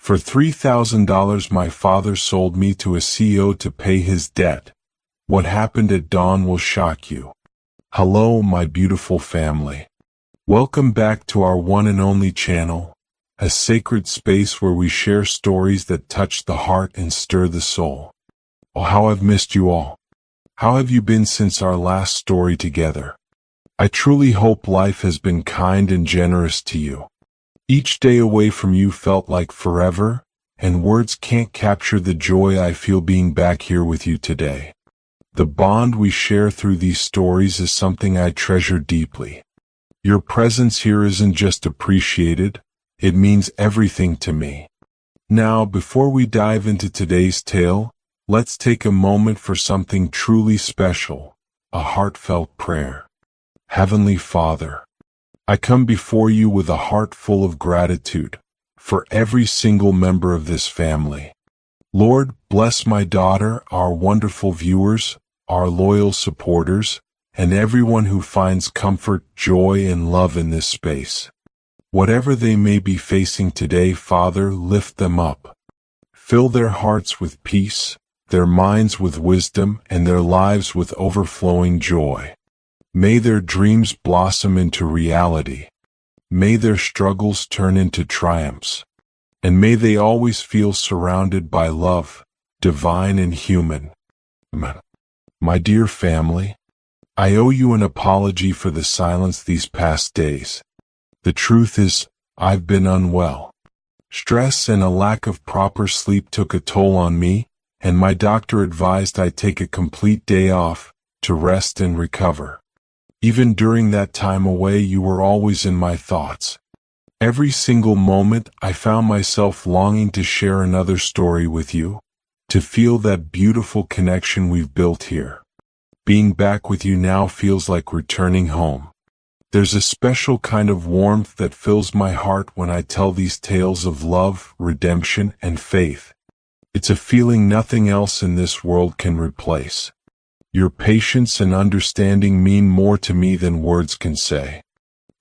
For $3,000 my father sold me to a CEO to pay his debt. What happened at dawn will shock you. Hello, my beautiful family. Welcome back to our one and only channel, a sacred space where we share stories that touch the heart and stir the soul. Oh, how I've missed you all. How have you been since our last story together? I truly hope life has been kind and generous to you. Each day away from you felt like forever, and words can't capture the joy I feel being back here with you today. The bond we share through these stories is something I treasure deeply. Your presence here isn't just appreciated, it means everything to me. Now, before we dive into today's tale, let's take a moment for something truly special, a heartfelt prayer. Heavenly Father, I come before you with a heart full of gratitude for every single member of this family. Lord, bless my daughter, our wonderful viewers, our loyal supporters, and everyone who finds comfort, joy, and love in this space. Whatever they may be facing today, Father, lift them up. Fill their hearts with peace, their minds with wisdom, and their lives with overflowing joy. May their dreams blossom into reality. May their struggles turn into triumphs. And may they always feel surrounded by love, divine and human. My dear family, I owe you an apology for the silence these past days. The truth is, I've been unwell. Stress and a lack of proper sleep took a toll on me, and my doctor advised I take a complete day off to rest and recover. Even during that time away, you were always in my thoughts. Every single moment, I found myself longing to share another story with you, to feel that beautiful connection we've built here. Being back with you now feels like returning home. There's a special kind of warmth that fills my heart when I tell these tales of love, redemption, and faith. It's a feeling nothing else in this world can replace. Your patience and understanding mean more to me than words can say.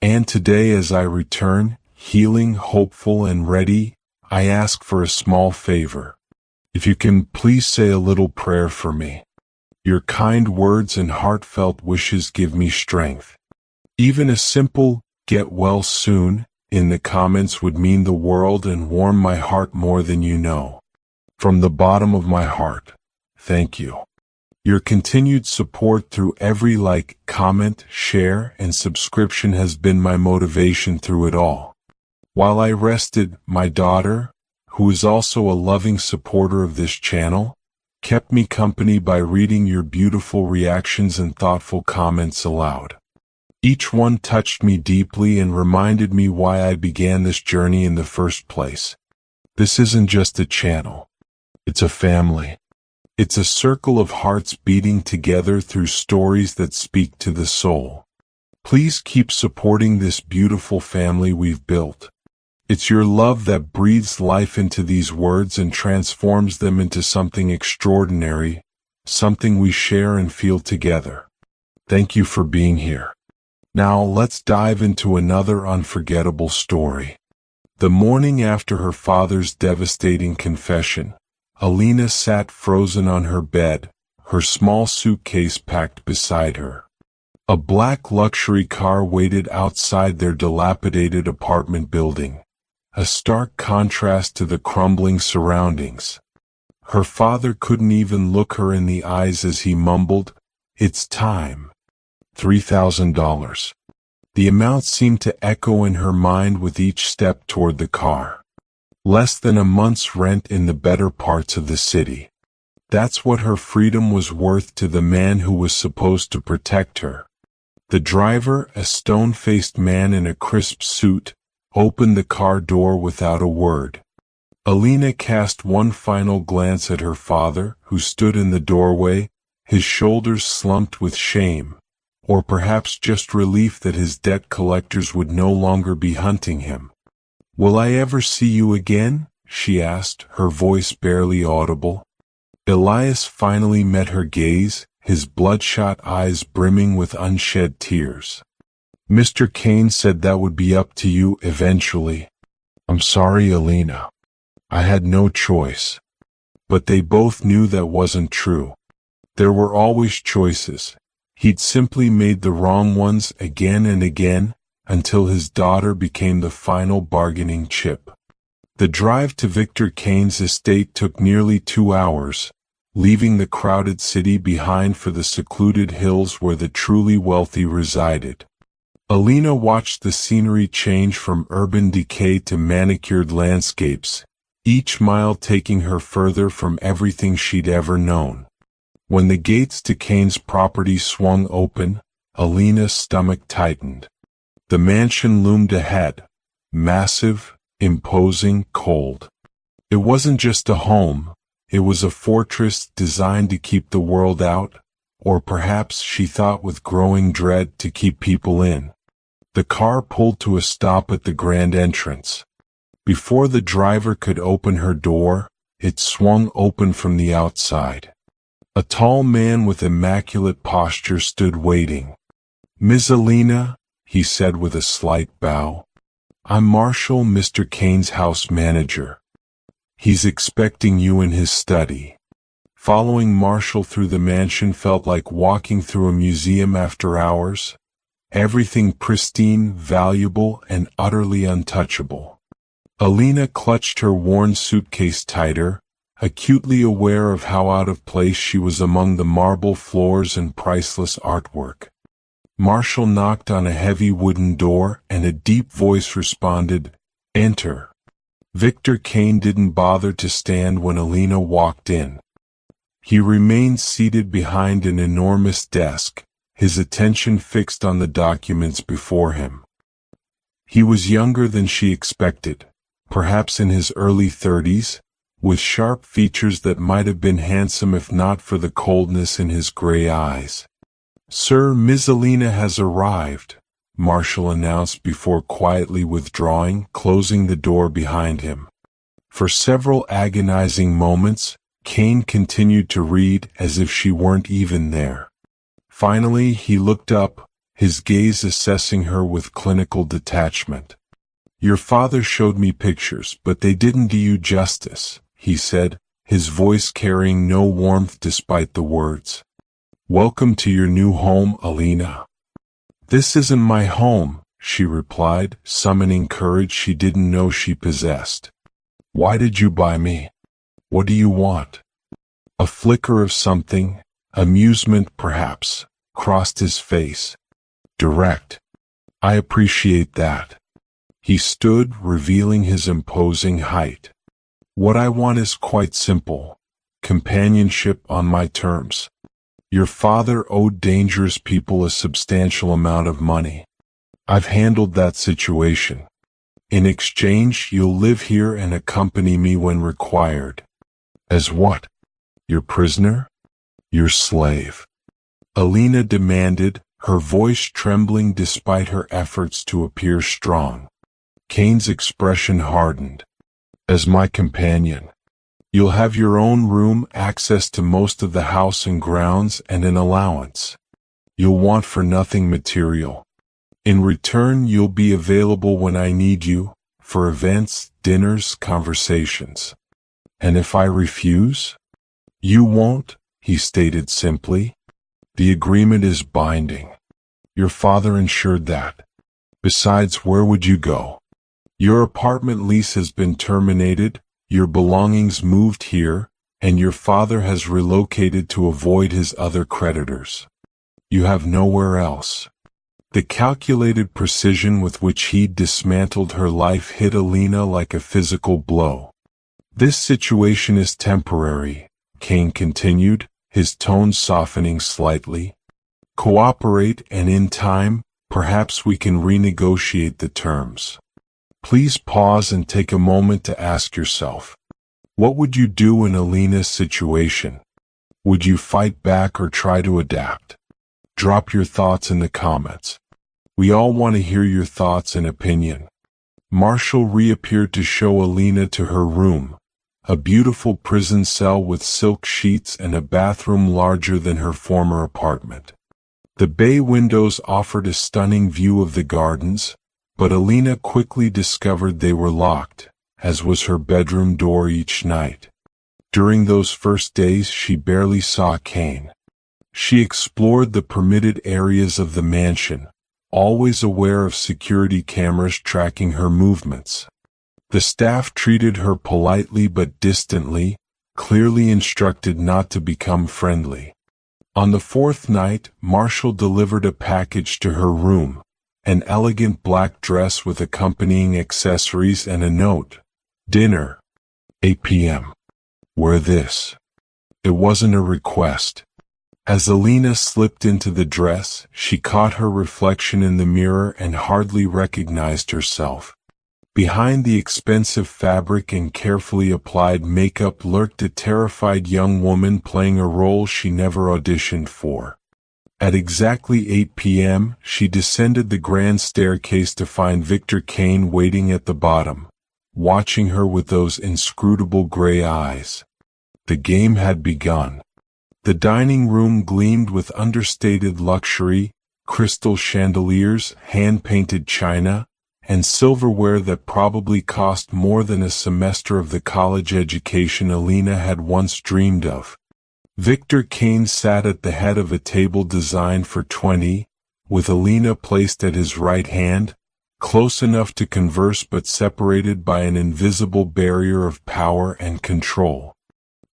And today, as I return, healing, hopeful, and ready, I ask for a small favor. If you can please say a little prayer for me. Your kind words and heartfelt wishes give me strength. Even a simple, "get well soon," in the comments would mean the world and warm my heart more than you know. From the bottom of my heart, thank you. Your continued support through every like, comment, share, and subscription has been my motivation through it all. While I rested, my daughter, who is also a loving supporter of this channel, kept me company by reading your beautiful reactions and thoughtful comments aloud. Each one touched me deeply and reminded me why I began this journey in the first place. This isn't just a channel. It's a family. It's a circle of hearts beating together through stories that speak to the soul. Please keep supporting this beautiful family we've built. It's your love that breathes life into these words and transforms them into something extraordinary, something we share and feel together. Thank you for being here. Now let's dive into another unforgettable story. The morning after her father's devastating confession, Elena sat frozen on her bed, her small suitcase packed beside her. A black luxury car waited outside their dilapidated apartment building, a stark contrast to the crumbling surroundings. Her father couldn't even look her in the eyes as he mumbled, "It's time." $3,000. The amount seemed to echo in her mind with each step toward the car. Less than a month's rent in the better parts of the city. That's what her freedom was worth to the man who was supposed to protect her. The driver, a stone-faced man in a crisp suit, opened the car door without a word. Elena cast one final glance at her father, who stood in the doorway, his shoulders slumped with shame, or perhaps just relief that his debt collectors would no longer be hunting him. "Will I ever see you again?" she asked, her voice barely audible. Elias finally met her gaze, his bloodshot eyes brimming with unshed tears. "Mr. Kane said that would be up to you eventually." "I'm sorry, Elena." I had no choice. But they both knew that wasn't true. There were always choices. He'd simply made the wrong ones again and again, until his daughter became the final bargaining chip. The drive to Victor Kane's estate took nearly 2 hours, leaving the crowded city behind for the secluded hills where the truly wealthy resided. Elena watched the scenery change from urban decay to manicured landscapes, each mile taking her further from everything she'd ever known. When the gates to Kane's property swung open, Elena's stomach tightened. The mansion loomed ahead, massive, imposing, cold. It wasn't just a home, it was a fortress designed to keep the world out, or perhaps, she thought with growing dread, to keep people in. The car pulled to a stop at the grand entrance. Before the driver could open her door, it swung open from the outside. A tall man with immaculate posture stood waiting. "Ms. Elena," he said with a slight bow. "I'm Marshall, Mr. Kane's house manager. He's expecting you in his study." Following Marshall through the mansion felt like walking through a museum after hours. Everything pristine, valuable, and utterly untouchable. Elena clutched her worn suitcase tighter, acutely aware of how out of place she was among the marble floors and priceless artwork. Marshall knocked on a heavy wooden door, and a deep voice responded, "Enter." Victor Kane didn't bother to stand when Elena walked in. He remained seated behind an enormous desk, his attention fixed on the documents before him. He was younger than she expected, perhaps in his early 30s, with sharp features that might have been handsome if not for the coldness in his gray eyes. "Sir, Ms. Elena has arrived," Marshall announced before quietly withdrawing, closing the door behind him. For several agonizing moments, Kane continued to read as if she weren't even there. Finally, he looked up, his gaze assessing her with clinical detachment. "Your father showed me pictures, but they didn't do you justice," he said, his voice carrying no warmth despite the words. "Welcome to your new home, Elena." "This isn't my home," she replied, summoning courage she didn't know she possessed. "Why did you buy me? What do you want?" A flicker of something, amusement perhaps, crossed his face. Direct. "I appreciate that." He stood, revealing his imposing height. "What I want is quite simple. Companionship on my terms. Your father owed dangerous people a substantial amount of money. I've handled that situation. In exchange, you'll live here and accompany me when required." "As what? Your prisoner? Your slave?" Elena demanded, her voice trembling despite her efforts to appear strong. Kane's expression hardened. "As my companion. You'll have your own room, access to most of the house and grounds, and an allowance. You'll want for nothing material. In return, you'll be available when I need you, for events, dinners, conversations. And if I refuse?" "You won't," he stated simply. "The agreement is binding. Your father ensured that. Besides, where would you go? Your apartment lease has been terminated, your belongings moved here, and your father has relocated to avoid his other creditors. You have nowhere else." The calculated precision with which he'd dismantled her life hit Elena like a physical blow. "This situation is temporary," Kane continued, his tone softening slightly. "Cooperate, and in time, perhaps we can renegotiate the terms. Please pause and take a moment to ask yourself, what would you do in Elena's situation? Would you fight back or try to adapt? Drop your thoughts in the comments. We all want to hear your thoughts and opinion." Marshall reappeared to show Elena to her room, a beautiful prison cell with silk sheets and a bathroom larger than her former apartment. The bay windows offered a stunning view of the gardens, but Elena quickly discovered they were locked, as was her bedroom door each night. During those first days she barely saw Kane. She explored the permitted areas of the mansion, always aware of security cameras tracking her movements. The staff treated her politely but distantly, clearly instructed not to become friendly. On the fourth night, Marshall delivered a package to her room, an elegant black dress with accompanying accessories and a note. Dinner. 8 p.m. Wear this. It wasn't a request. As Elena slipped into the dress, she caught her reflection in the mirror and hardly recognized herself. Behind the expensive fabric and carefully applied makeup lurked a terrified young woman playing a role she never auditioned for. At exactly 8 p.m., she descended the grand staircase to find Victor Kane waiting at the bottom, watching her with those inscrutable gray eyes. The game had begun. The dining room gleamed with understated luxury, crystal chandeliers, hand-painted china, and silverware that probably cost more than a semester of the college education Elena had once dreamed of. Victor Kane sat at the head of a table designed for 20, with Elena placed at his right hand, close enough to converse but separated by an invisible barrier of power and control.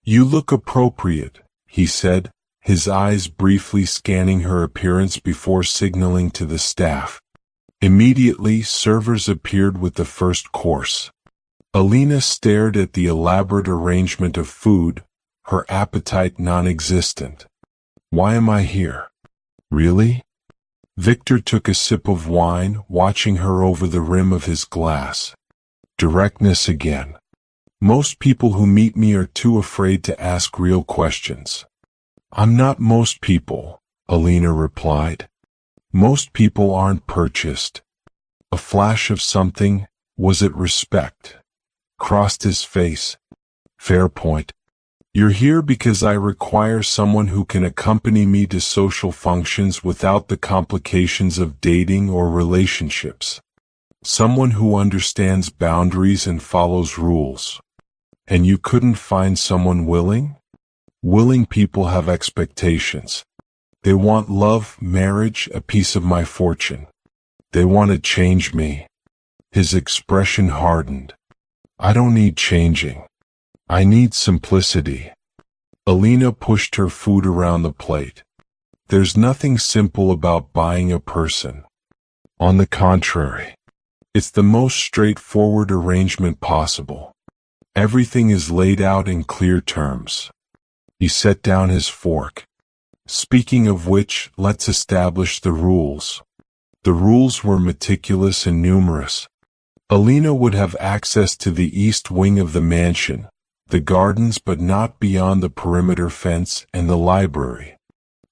"You look appropriate," he said, his eyes briefly scanning her appearance before signaling to the staff. Immediately, servers appeared with the first course. Elena stared at the elaborate arrangement of food, her appetite non-existent. "Why am I here? Really?" Victor took a sip of wine, watching her over the rim of his glass. Directness again. "Most people who meet me are too afraid to ask real questions." "I'm not most people," Elena replied. "Most people aren't purchased." A flash of something, was it respect, crossed his face. "Fair point. You're here because I require someone who can accompany me to social functions without the complications of dating or relationships. Someone who understands boundaries and follows rules. And you couldn't find someone willing? Willing people have expectations. They want love, marriage, a piece of my fortune. They want to change me." His expression hardened. "I don't need changing. I need simplicity." Elena pushed her food around the plate. "There's nothing simple about buying a person. On the contrary, it's the most straightforward arrangement possible. Everything is laid out in clear terms." He set down his fork. "Speaking of which, let's establish the rules." The rules were meticulous and numerous. Elena would have access to the east wing of the mansion, the gardens but not beyond the perimeter fence, and the library.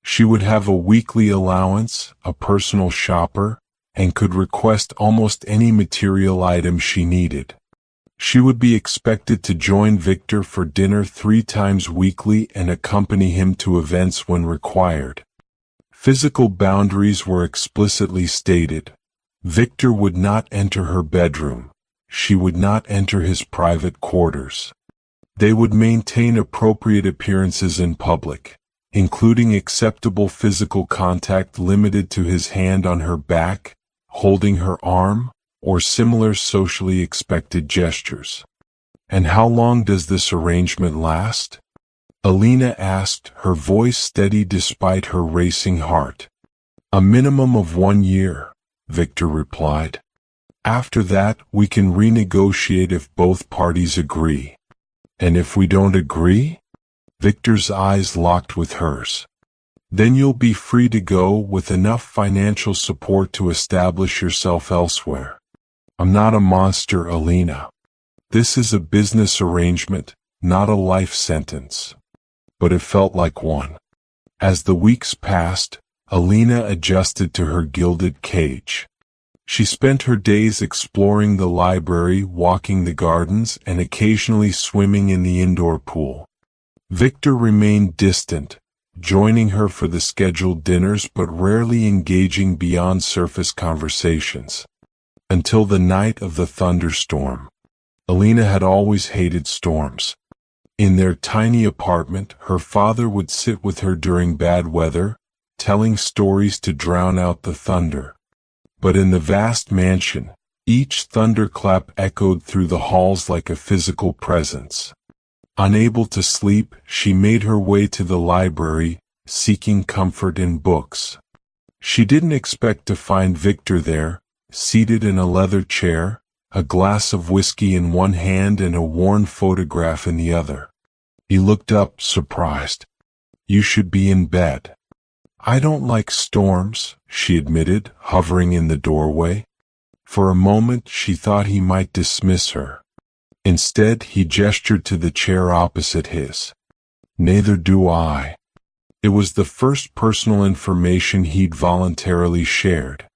She would have a weekly allowance, a personal shopper, and could request almost any material item she needed. She would be expected to join Victor for dinner 3 times weekly and accompany him to events when required. Physical boundaries were explicitly stated. Victor would not enter her bedroom. She would not enter his private quarters. They would maintain appropriate appearances in public, including acceptable physical contact limited to his hand on her back, holding her arm, or similar socially expected gestures. "And how long does this arrangement last?" Elena asked, her voice steady despite her racing heart. "A minimum of 1 year," Victor replied. "After that, we can renegotiate if both parties agree." "And if we don't agree?" Victor's eyes locked with hers. "Then you'll be free to go with enough financial support to establish yourself elsewhere." "I'm not a monster, Elena. This is a business arrangement, not a life sentence." But it felt like one. As the weeks passed, Elena adjusted to her gilded cage. She spent her days exploring the library, walking the gardens, and occasionally swimming in the indoor pool. Victor remained distant, joining her for the scheduled dinners but rarely engaging beyond surface conversations. Until the night of the thunderstorm. Elena had always hated storms. In their tiny apartment, her father would sit with her during bad weather, telling stories to drown out the thunder. But in the vast mansion, each thunderclap echoed through the halls like a physical presence. Unable to sleep, she made her way to the library, seeking comfort in books. She didn't expect to find Victor there, seated in a leather chair, a glass of whiskey in one hand and a worn photograph in the other. He looked up, surprised. "You should be in bed." "I don't like storms," she admitted, hovering in the doorway. For a moment she thought he might dismiss her. Instead, he gestured to the chair opposite his. "Neither do I." It was the first personal information he'd voluntarily shared.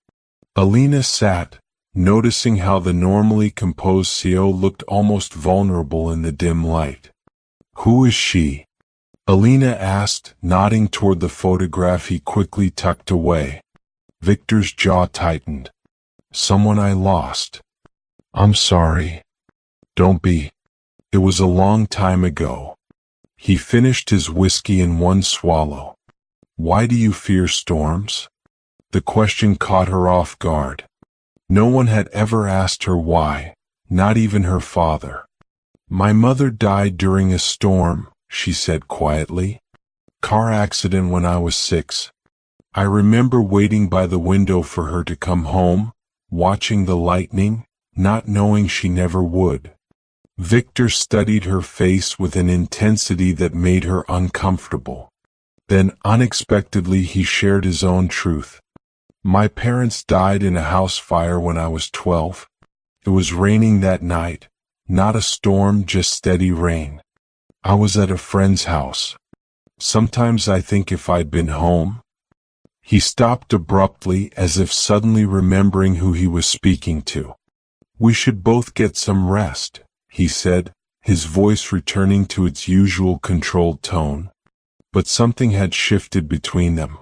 Elena sat, noticing how the normally composed CEO looked almost vulnerable in the dim light. "Who is she?" Elena asked, nodding toward the photograph he quickly tucked away. Victor's jaw tightened. "Someone I lost." "I'm sorry." "Don't be. It was a long time ago." He finished his whiskey in one swallow. "Why do you fear storms?" The question caught her off guard. No one had ever asked her why, not even her father. "My mother died during a storm," she said quietly. "Car accident when I was 6. I remember waiting by the window for her to come home, watching the lightning, not knowing she never would." Victor studied her face with an intensity that made her uncomfortable. Then, unexpectedly, he shared his own truth. "My parents died in a house fire when I was 12. It was raining that night, not a storm, just steady rain. I was at a friend's house. Sometimes I think if I'd been home." He stopped abruptly, as if suddenly remembering who he was speaking to. "We should both get some rest," he said, his voice returning to its usual controlled tone. But something had shifted between them.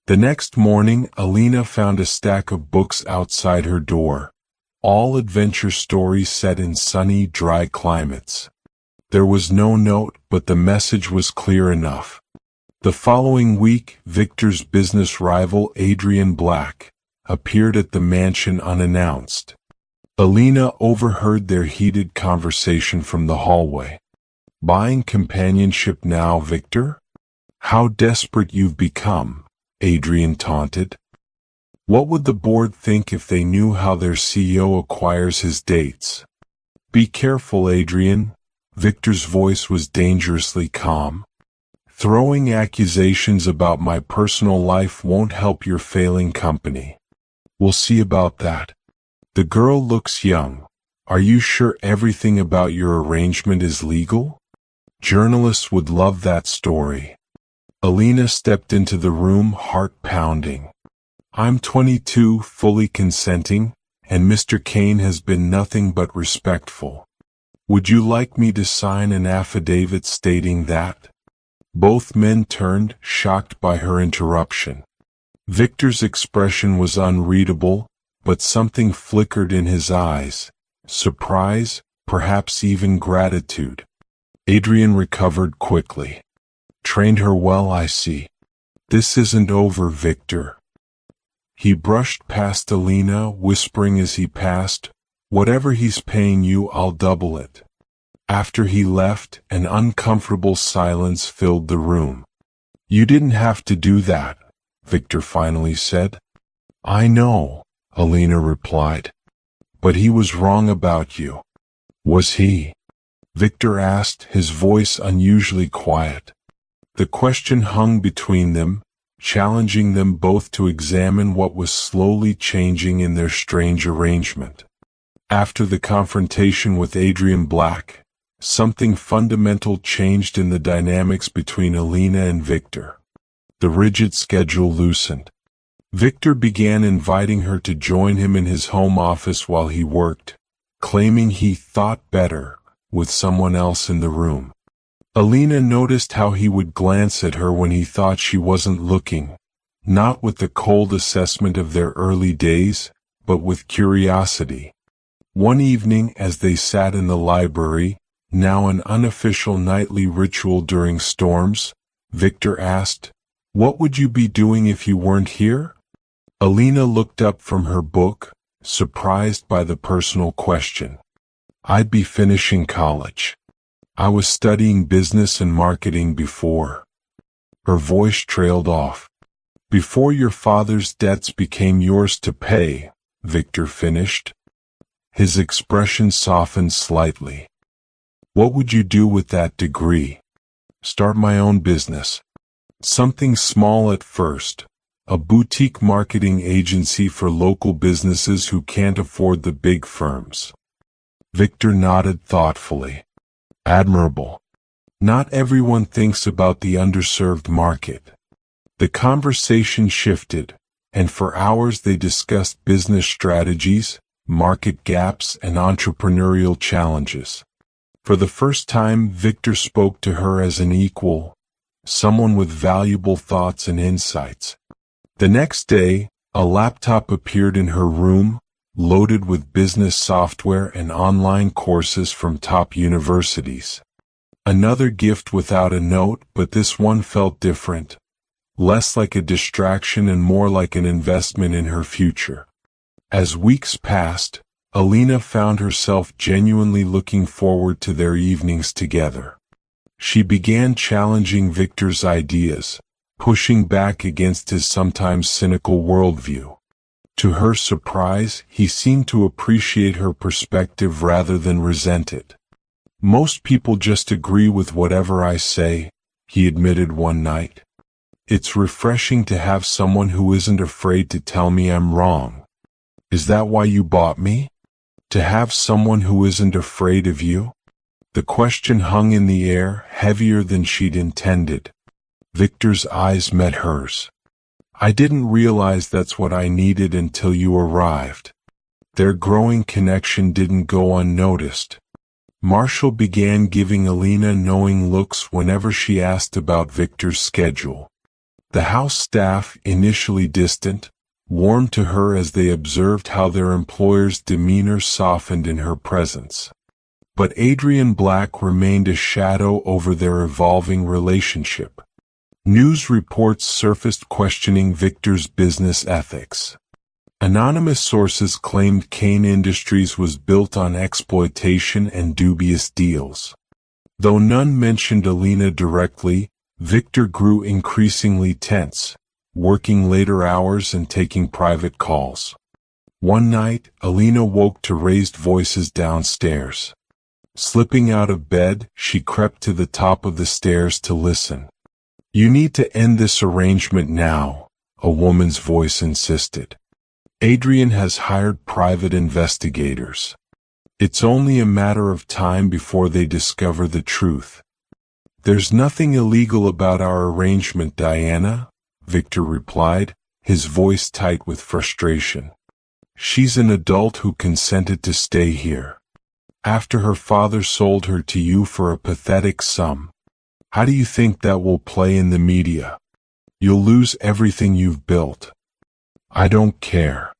The next morning, Elena found a stack of books outside her door, all adventure stories set in sunny, dry climates. There was no note, but the message was clear enough. The following week, Victor's business rival, Adrian Black, appeared at the mansion unannounced. Elena overheard their heated conversation from the hallway. "Buying companionship now, Victor? How desperate you've become," Adrian taunted. "What would the board think if they knew how their CEO acquires his dates?" "Be careful, Adrian." Victor's voice was dangerously calm. "Throwing accusations about my personal life won't help your failing company." "We'll see about that." "The girl looks young. Are you sure everything about your arrangement is legal?" "Journalists would love that story." Elena stepped into the room, heart pounding. "I'm 22, fully consenting, and Mr. Kane has been nothing but respectful. Would you like me to sign an affidavit stating that?" Both men turned, shocked by her interruption. Victor's expression was unreadable, but something flickered in his eyes. Surprise, perhaps even gratitude. Adrian recovered quickly. "Trained her well, I see. This isn't over, Victor." He brushed past Elena, whispering as he passed, "Whatever he's paying you, I'll double it." After he left, an uncomfortable silence filled the room. "You didn't have to do that," Victor finally said. "I know," Elena replied. "But he was wrong about you." "Was he?" Victor asked, his voice unusually quiet. The question hung between them, challenging them both to examine what was slowly changing in their strange arrangement. After the confrontation with Adrian Black, something fundamental changed in the dynamics between Elena and Victor. The rigid schedule loosened. Victor began inviting her to join him in his home office while he worked, claiming he thought better with someone else in the room. Elena noticed how he would glance at her when he thought she wasn't looking, not with the cold assessment of their early days, but with curiosity. One evening as they sat in the library, now an unofficial nightly ritual during storms, Victor asked, "What would you be doing if you weren't here?" Elena looked up from her book, surprised by the personal question. "I'd be finishing college. I was studying business and marketing before." Her voice trailed off. "Before your father's debts became yours to pay," Victor finished. His expression softened slightly. "What would you do with that degree?" "Start my own business. Something small at first. A boutique marketing agency for local businesses who can't afford the big firms." Victor nodded thoughtfully. "Admirable. Not everyone thinks about the underserved market." The conversation shifted, and for hours they discussed business strategies, market gaps, and entrepreneurial challenges. For the first time, Victor spoke to her as an equal, someone with valuable thoughts and insights. The next day, a laptop appeared in her room, loaded with business software and online courses from top universities. Another gift without a note, but this one felt different, less like a distraction and more like an investment in her future. As weeks passed, Elena found herself genuinely looking forward to their evenings together. She began challenging Victor's ideas, pushing back against his sometimes cynical worldview. To her surprise, he seemed to appreciate her perspective rather than resent it. "Most people just agree with whatever I say," he admitted one night. "It's refreshing to have someone who isn't afraid to tell me I'm wrong." "Is that why you bought me? To have someone who isn't afraid of you?" The question hung in the air, heavier than she'd intended. Victor's eyes met hers. "I didn't realize that's what I needed until you arrived." Their growing connection didn't go unnoticed. Marshall began giving Elena knowing looks whenever she asked about Victor's schedule. The house staff, initially distant, warmed to her as they observed how their employer's demeanor softened in her presence. But Adrian Black remained a shadow over their evolving relationship. News reports surfaced questioning Victor's business ethics. Anonymous sources claimed Kane Industries was built on exploitation and dubious deals. Though none mentioned Elena directly, Victor grew increasingly tense, working later hours and taking private calls. One night, Elena woke to raised voices downstairs. Slipping out of bed, she crept to the top of the stairs to listen. "You need to end this arrangement now," a woman's voice insisted. "Adrian has hired private investigators. It's only a matter of time before they discover the truth." "There's nothing illegal about our arrangement, Diana," Victor replied, his voice tight with frustration. "She's an adult who consented to stay here. After her father sold her to you for a pathetic sum. How do you think that will play in the media? You'll lose everything you've built." "I don't care."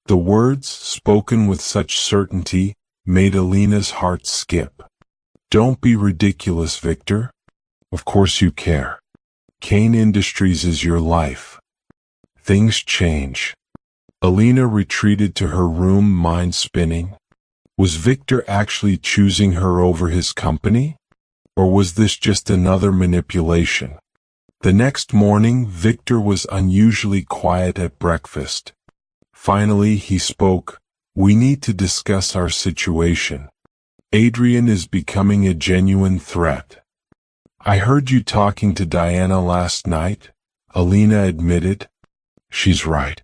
The words, spoken with such certainty, made Elena's heart skip. "Don't be ridiculous, Victor. Of course you care. Kane Industries is your life." Things change. Elena retreated to her room, mind spinning. Was Victor actually choosing her over his company? Or was this just another manipulation? The next morning, Victor was unusually quiet at breakfast. Finally, he spoke. "We need to discuss our situation. Adrian is becoming a genuine threat." "I heard you talking to Diana last night," Elena admitted. "She's right.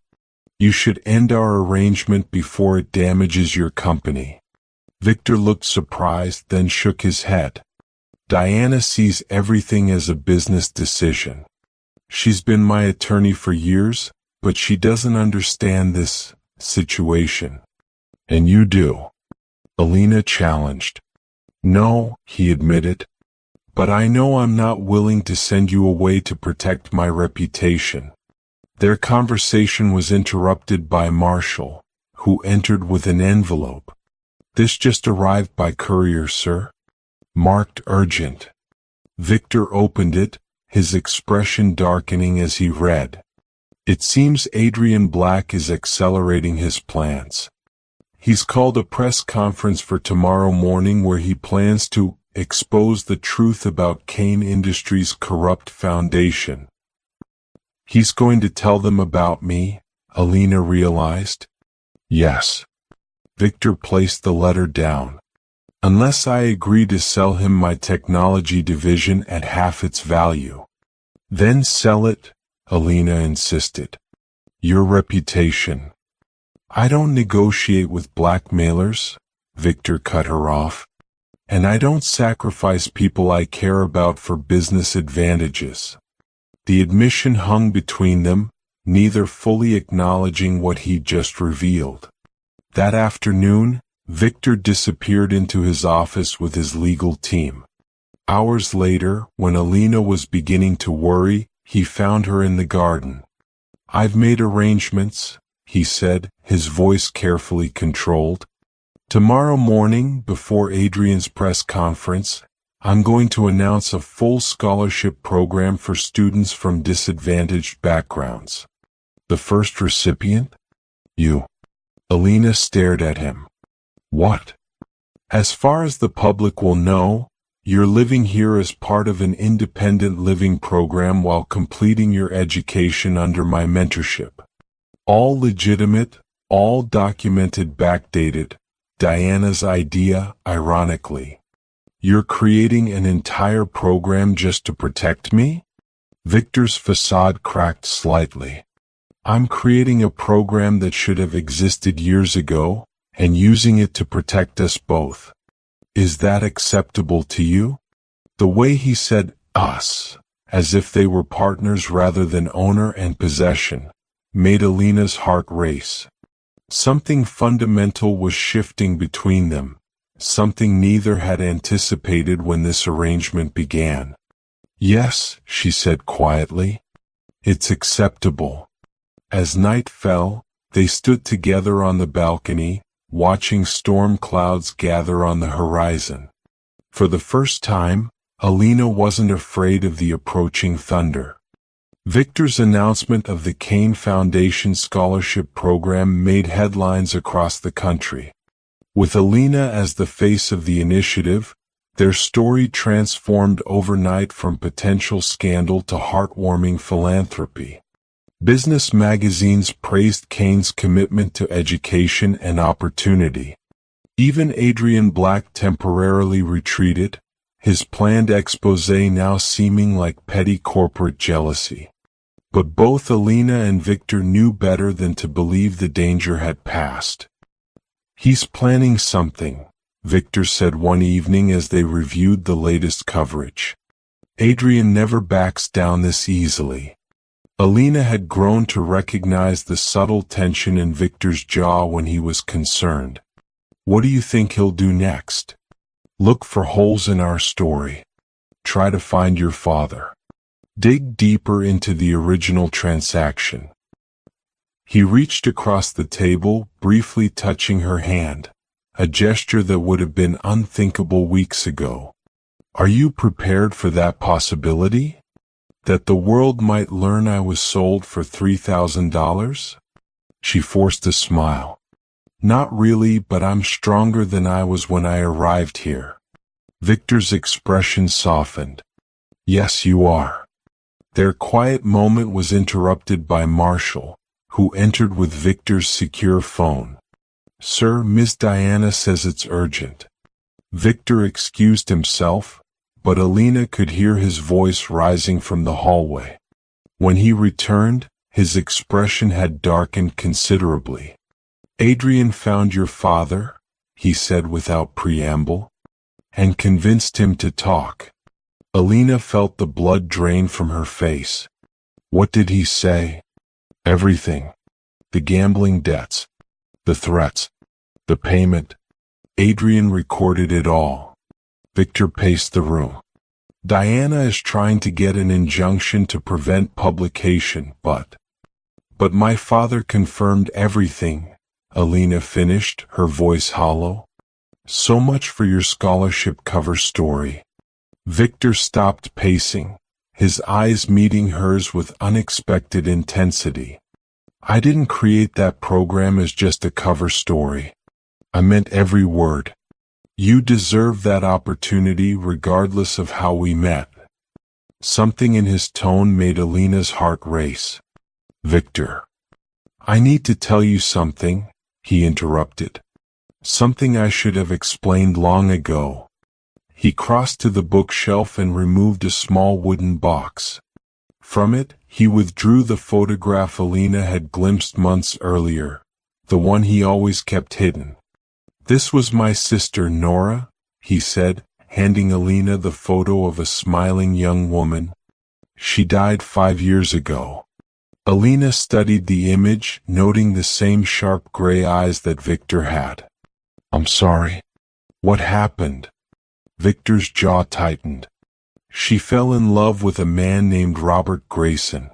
You should end our arrangement before it damages your company." Victor looked surprised, then shook his head. "Diana sees everything as a business decision. She's been my attorney for years, but she doesn't understand this situation." "And you do?" Elena challenged. "No," he admitted. "But I know I'm not willing to send you away to protect my reputation." Their conversation was interrupted by Marshall, who entered with an envelope. This just arrived by courier, sir. Marked urgent. Victor opened it, his expression darkening as he read. It seems Adrian Black is accelerating his plans. He's called a press conference for tomorrow morning where he plans to expose the truth about Kane Industries' corrupt foundation. He's going to tell them about me, Elena realized. Yes. Victor placed the letter down. Unless I agree to sell him my technology division at half its value. Then sell it, Elena insisted. Your reputation. I don't negotiate with blackmailers, Victor cut her off. And I don't sacrifice people I care about for business advantages. The admission hung between them, neither fully acknowledging what he'd just revealed. That afternoon, Victor disappeared into his office with his legal team. Hours later, when Elena was beginning to worry, he found her in the garden. I've made arrangements, he said, his voice carefully controlled. Tomorrow morning, before Adrian's press conference, I'm going to announce a full scholarship program for students from disadvantaged backgrounds. The first recipient? You. Elena stared at him. What? As far as the public will know, you're living here as part of an independent living program while completing your education under my mentorship. All legitimate, all documented, backdated. Diana's idea, ironically. You're creating an entire program just to protect me? Victor's facade cracked slightly. I'm creating a program that should have existed years ago, and using it to protect us both. Is that acceptable to you? The way he said us, as if they were partners rather than owner and possession, made Elena's heart race. Something fundamental was shifting between them, something neither had anticipated when this arrangement began. Yes, she said quietly. It's acceptable. As night fell, they stood together on the balcony, watching storm clouds gather on the horizon. For the first time, Elena wasn't afraid of the approaching thunder. Victor's announcement of the Kane Foundation Scholarship Program made headlines across the country. With Elena as the face of the initiative, their story transformed overnight from potential scandal to heartwarming philanthropy. Business magazines praised Kane's commitment to education and opportunity. Even Adrian Black temporarily retreated, his planned expose now seeming like petty corporate jealousy. But both Elena and Victor knew better than to believe the danger had passed. He's planning something, Victor said one evening as they reviewed the latest coverage. Adrian never backs down this easily. Elena had grown to recognize the subtle tension in Victor's jaw when he was concerned. What do you think he'll do next? Look for holes in our story. Try to find your father. Dig deeper into the original transaction. He reached across the table, briefly touching her hand, a gesture that would have been unthinkable weeks ago. Are you prepared for that possibility? That the world might learn I was sold for $3,000? She forced a smile. Not really, but I'm stronger than I was when I arrived here. Victor's expression softened. Yes, you are. Their quiet moment was interrupted by Marshall, who entered with Victor's secure phone. Sir, Miss Diana says it's urgent. Victor excused himself, but Elena could hear his voice rising from the hallway. When he returned, his expression had darkened considerably. Adrian found your father, he said without preamble, and convinced him to talk. Elena felt the blood drain from her face. What did he say? Everything. The gambling debts. The threats. The payment. Adrian recorded it all. Victor paced the room. Diana is trying to get an injunction to prevent publication, but my father confirmed everything, Elena finished, her voice hollow. So much for your scholarship cover story. Victor stopped pacing, his eyes meeting hers with unexpected intensity. I didn't create that program as just a cover story. I meant every word. You deserve that opportunity regardless of how we met. Something in his tone made Elena's heart race. Victor. I need to tell you something, he interrupted. Something I should have explained long ago. He crossed to the bookshelf and removed a small wooden box. From it, he withdrew the photograph Elena had glimpsed months earlier, the one he always kept hidden. This was my sister Nora, he said, handing Elena the photo of a smiling young woman. She died 5 years ago. Elena studied the image, noting the same sharp gray eyes that Victor had. I'm sorry. What happened? Victor's jaw tightened. She fell in love with a man named Robert Grayson.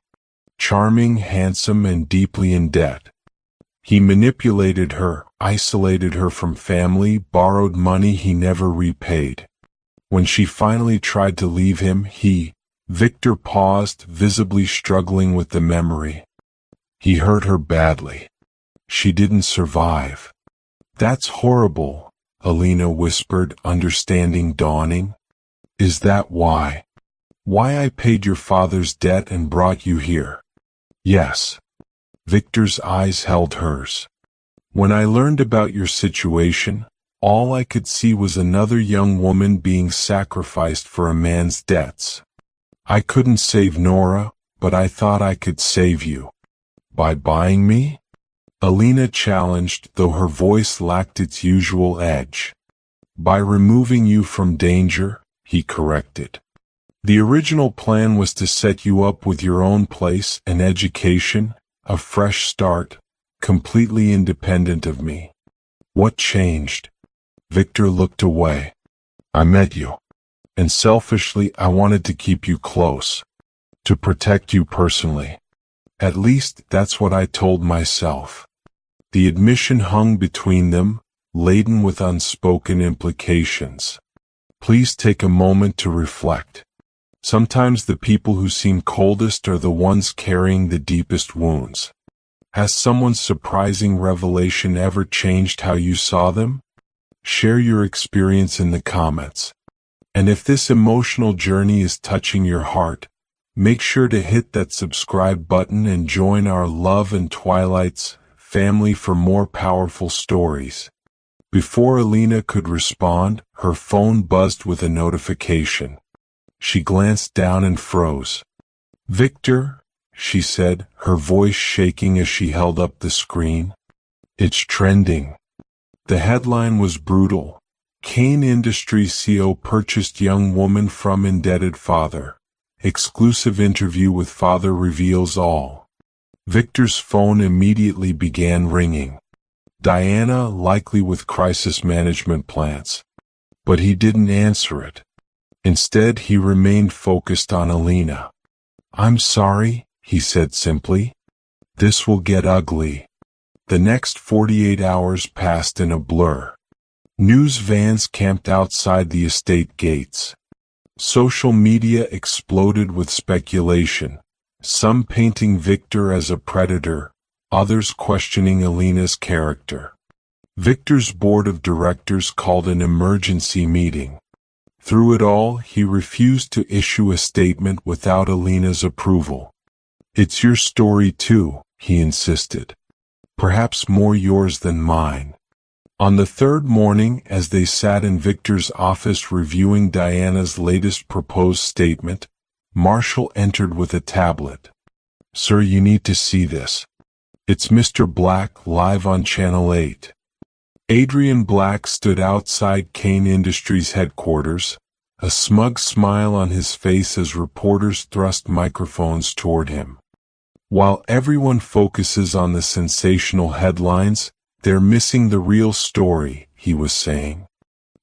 Charming, handsome, and deeply in debt. He manipulated her, isolated her from family, borrowed money he never repaid. When she finally tried to leave him, Victor paused, visibly struggling with the memory. He hurt her badly. She didn't survive. That's horrible, Elena whispered, understanding dawning. Is that why? Why I paid your father's debt and brought you here? Yes. Victor's eyes held hers. When I learned about your situation, all I could see was another young woman being sacrificed for a man's debts. I couldn't save Nora, but I thought I could save you. By buying me? Elena challenged, though her voice lacked its usual edge. By removing you from danger, he corrected. The original plan was to set you up with your own place, an education, a fresh start, completely independent of me. What changed? Victor looked away. I met you. And selfishly, I wanted to keep you close. To protect you personally. At least, that's what I told myself. The admission hung between them, laden with unspoken implications. Please take a moment to reflect. Sometimes the people who seem coldest are the ones carrying the deepest wounds. Has someone's surprising revelation ever changed how you saw them? Share your experience in the comments. And if this emotional journey is touching your heart, make sure to hit that subscribe button and join our Love and Twilight's family for more powerful stories. Before Elena could respond, her phone buzzed with a notification. She glanced down and froze. Victor, she said, her voice shaking as she held up the screen. It's trending. The headline was brutal. Kane Industries CEO purchased young woman from indebted father. Exclusive interview with father reveals all. Victor's phone immediately began ringing. Diana, likely with crisis management plans. But he didn't answer it. Instead, he remained focused on Elena. I'm sorry, he said simply. This will get ugly. The next 48 hours passed in a blur. News vans camped outside the estate gates. Social media exploded with speculation, some painting Victor as a predator, others questioning Elena's character. Victor's board of directors called an emergency meeting. Through it all, he refused to issue a statement without Elena's approval. It's your story too, he insisted. Perhaps more yours than mine. On the third morning, as they sat in Victor's office reviewing Diana's latest proposed statement, Marshall entered with a tablet. Sir, you need to see this. It's Mr. Black live on Channel 8. Adrian Black stood outside Kane Industries headquarters, a smug smile on his face as reporters thrust microphones toward him. While everyone focuses on the sensational headlines, they're missing the real story, he was saying.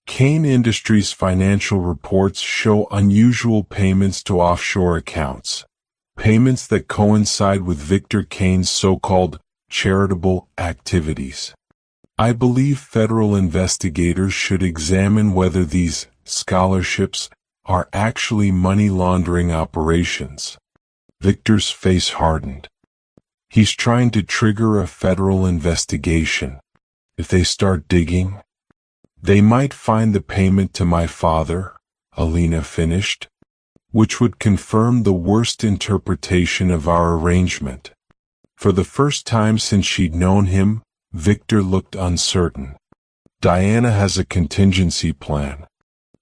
Kane Industries' financial reports show unusual payments to offshore accounts, payments that coincide with Victor Kane's so-called charitable activities. I believe federal investigators should examine whether these scholarships are actually money laundering operations. Victor's face hardened. He's trying to trigger a federal investigation. If they start digging, they might find the payment to my father, Elena finished, which would confirm the worst interpretation of our arrangement. For the first time since she'd known him, Victor looked uncertain. Diana has a contingency plan.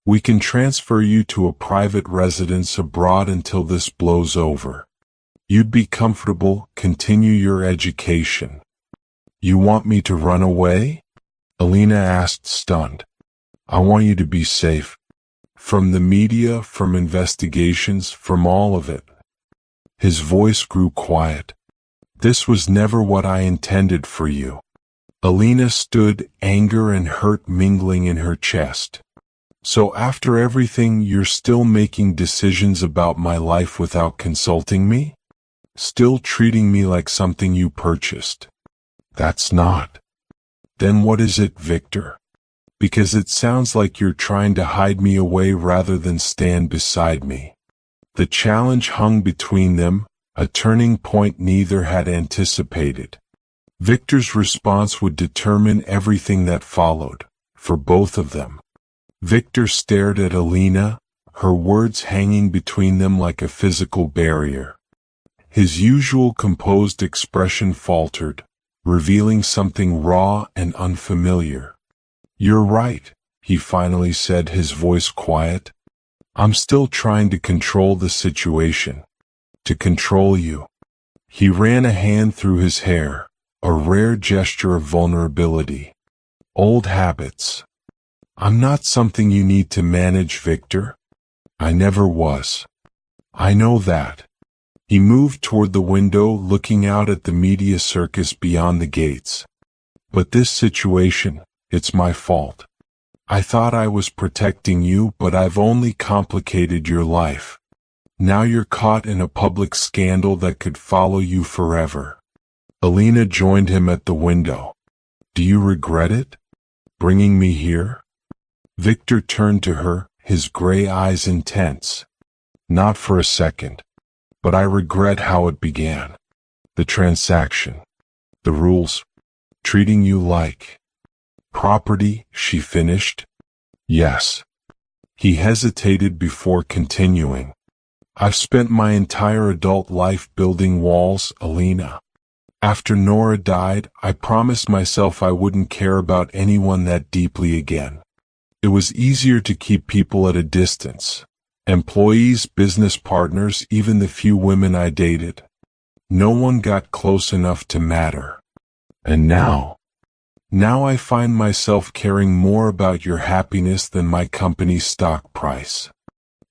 We can transfer you to a private residence abroad until this blows over. You'd be comfortable, continue your education. You want me to run away? Elena asked, stunned. I want you to be safe. From the media, from investigations, from all of it. His voice grew quiet. This was never what I intended for you. Elena stood, anger and hurt mingling in her chest. So after everything, you're still making decisions about my life without consulting me? Still treating me like something you purchased? That's not. Then what is it, Victor? Because it sounds like you're trying to hide me away rather than stand beside me. The challenge hung between them, a turning point neither had anticipated. Victor's response would determine everything that followed, for both of them. Victor stared at Elena, her words hanging between them like a physical barrier. His usual composed expression faltered, revealing something raw and unfamiliar. You're right, he finally said, his voice quiet. I'm still trying to control the situation. To control you. He ran a hand through his hair, a rare gesture of vulnerability. Old habits. I'm not something you need to manage, Victor. I never was. I know that. He moved toward the window, looking out at the media circus beyond the gates. But this situation, it's my fault. I thought I was protecting you, but I've only complicated your life. Now you're caught in a public scandal that could follow you forever. Elena joined him at the window. Do you regret it? Bringing me here? Victor turned to her, his gray eyes intense. Not for a second. But I regret how it began. The transaction. The rules. Treating you like property, she finished. Yes. He hesitated before continuing. I've spent my entire adult life building walls, Elena. After Nora died, I promised myself I wouldn't care about anyone that deeply again. It was easier to keep people at a distance. Employees, business partners, even the few women I dated. No one got close enough to matter. And now I find myself caring more about your happiness than my company's stock price.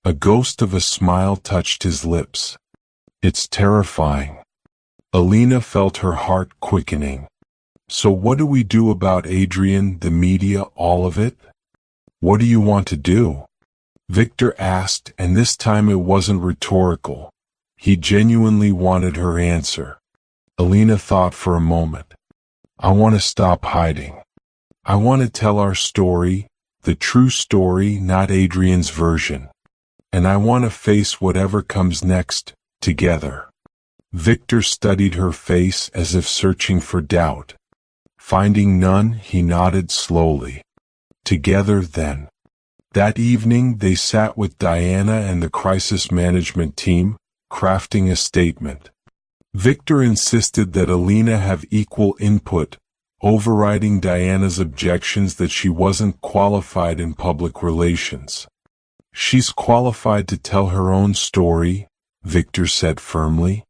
A ghost of a smile touched his lips. It's terrifying. Elena felt her heart quickening. So what do we do about Adrian, the media, all of it? What do you want to do? Victor asked, and this time it wasn't rhetorical. He genuinely wanted her answer. Elena thought for a moment. I want to stop hiding. I want to tell our story, the true story, not Adrian's version. And I want to face whatever comes next, together. Victor studied her face as if searching for doubt. Finding none, he nodded slowly. Together then. That evening they sat with Diana and the crisis management team, crafting a statement. Victor insisted that Elena have equal input, overriding Diana's objections that she wasn't qualified in public relations. She's qualified to tell her own story, Victor said firmly.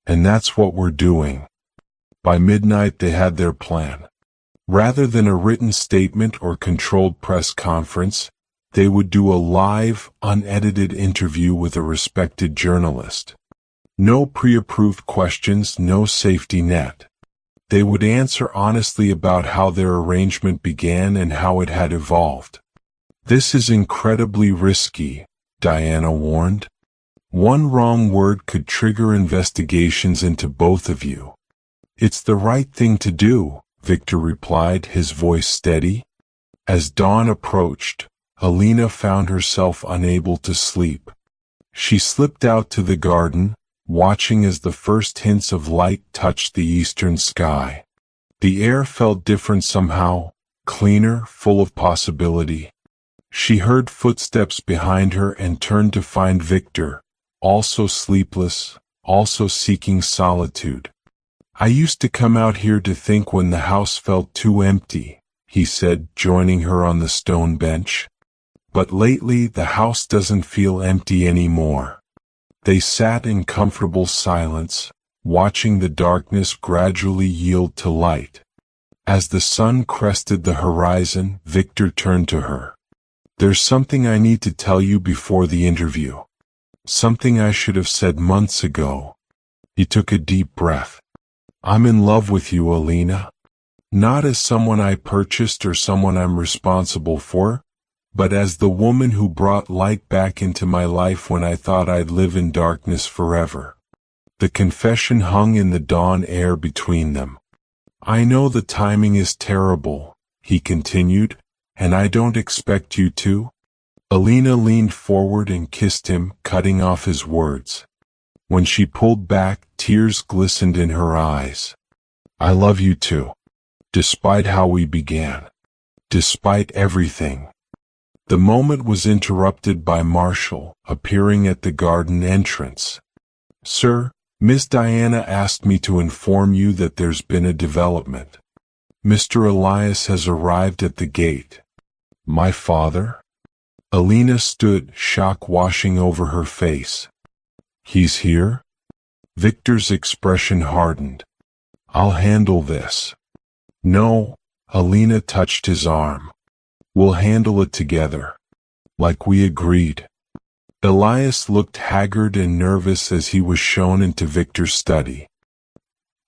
And that's what we're doing. By midnight they had their plan. Rather than a written statement or controlled press conference, they would do a live, unedited interview with a respected journalist. No pre-approved questions, no safety net. They would answer honestly about how their arrangement began and how it had evolved. This is incredibly risky, Diana warned. One wrong word could trigger investigations into both of you. It's the right thing to do, Victor replied, his voice steady. As dawn approached, Elena found herself unable to sleep. She slipped out to the garden, watching as the first hints of light touched the eastern sky. The air felt different somehow, cleaner, full of possibility. She heard footsteps behind her and turned to find Victor, also sleepless, also seeking solitude. I used to come out here to think when the house felt too empty, he said, joining her on the stone bench. But lately the house doesn't feel empty anymore. They sat in comfortable silence, watching the darkness gradually yield to light. As the sun crested the horizon, Victor turned to her. There's something I need to tell you before the interview. Something I should have said months ago. He took a deep breath. I'm in love with you, Elena. Not as someone I purchased or someone I'm responsible for, but as the woman who brought light back into my life when I thought I'd live in darkness forever. The confession hung in the dawn air between them. I know the timing is terrible, he continued, and I don't expect you to. Elena leaned forward and kissed him, cutting off his words. When she pulled back, tears glistened in her eyes. I love you too. Despite how we began. Despite everything. The moment was interrupted by Marshall, appearing at the garden entrance. Sir, Miss Diana asked me to inform you that there's been a development. Mr. Elias has arrived at the gate. My father? Elena stood, shock washing over her face. He's here? Victor's expression hardened. I'll handle this. No, Elena touched his arm. We'll handle it together. Like we agreed. Elias looked haggard and nervous as he was shown into Victor's study.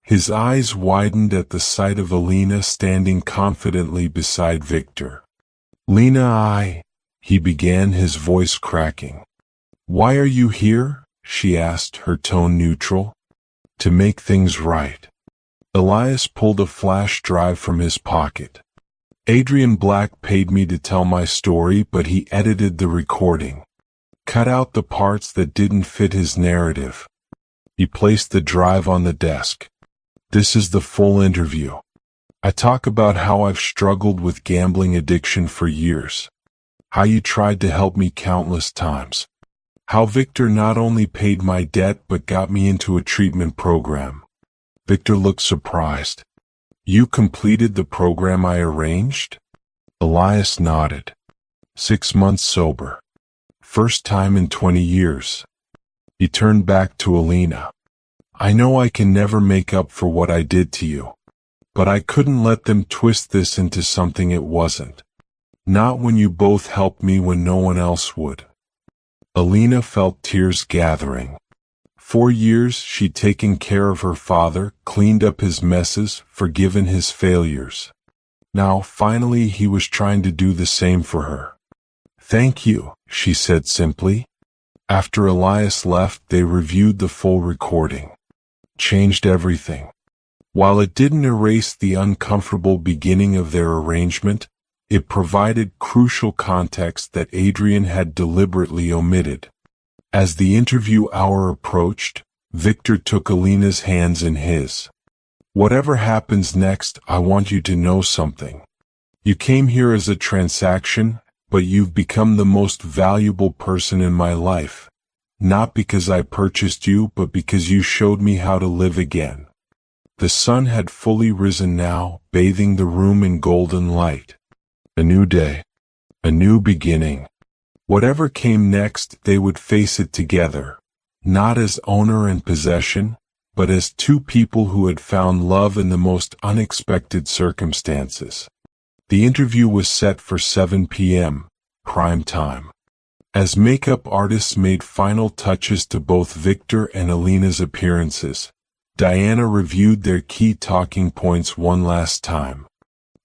His eyes widened at the sight of Elena standing confidently beside Victor. Lena, he began, his voice cracking. Why are you here? She asked, her tone neutral. To make things right. Elias pulled a flash drive from his pocket. Adrian Black paid me to tell my story, but he edited the recording. Cut out the parts that didn't fit his narrative. He placed the drive on the desk. This is the full interview. I talk about how I've struggled with gambling addiction for years. How you tried to help me countless times. How Victor not only paid my debt but got me into a treatment program. Victor looked surprised. You completed the program I arranged? Elias nodded. 6 months sober. First time in 20 years. He turned back to Elena. I know I can never make up for what I did to you. But I couldn't let them twist this into something it wasn't. Not when you both helped me when no one else would. Elena felt tears gathering. For years she'd taken care of her father, cleaned up his messes, forgiven his failures. Now, finally, he was trying to do the same for her. Thank you, she said simply. After Elias left, they reviewed the full recording. Changed everything. While it didn't erase the uncomfortable beginning of their arrangement, it provided crucial context that Adrian had deliberately omitted. As the interview hour approached, Victor took Elena's hands in his. Whatever happens next, I want you to know something. You came here as a transaction, but you've become the most valuable person in my life. Not because I purchased you, but because you showed me how to live again. The sun had fully risen now, bathing the room in golden light. A new day. A new beginning. Whatever came next, they would face it together. Not as owner and possession, but as two people who had found love in the most unexpected circumstances. The interview was set for 7 p.m., prime time. As makeup artists made final touches to both Victor and Elena's appearances, Diana reviewed their key talking points one last time.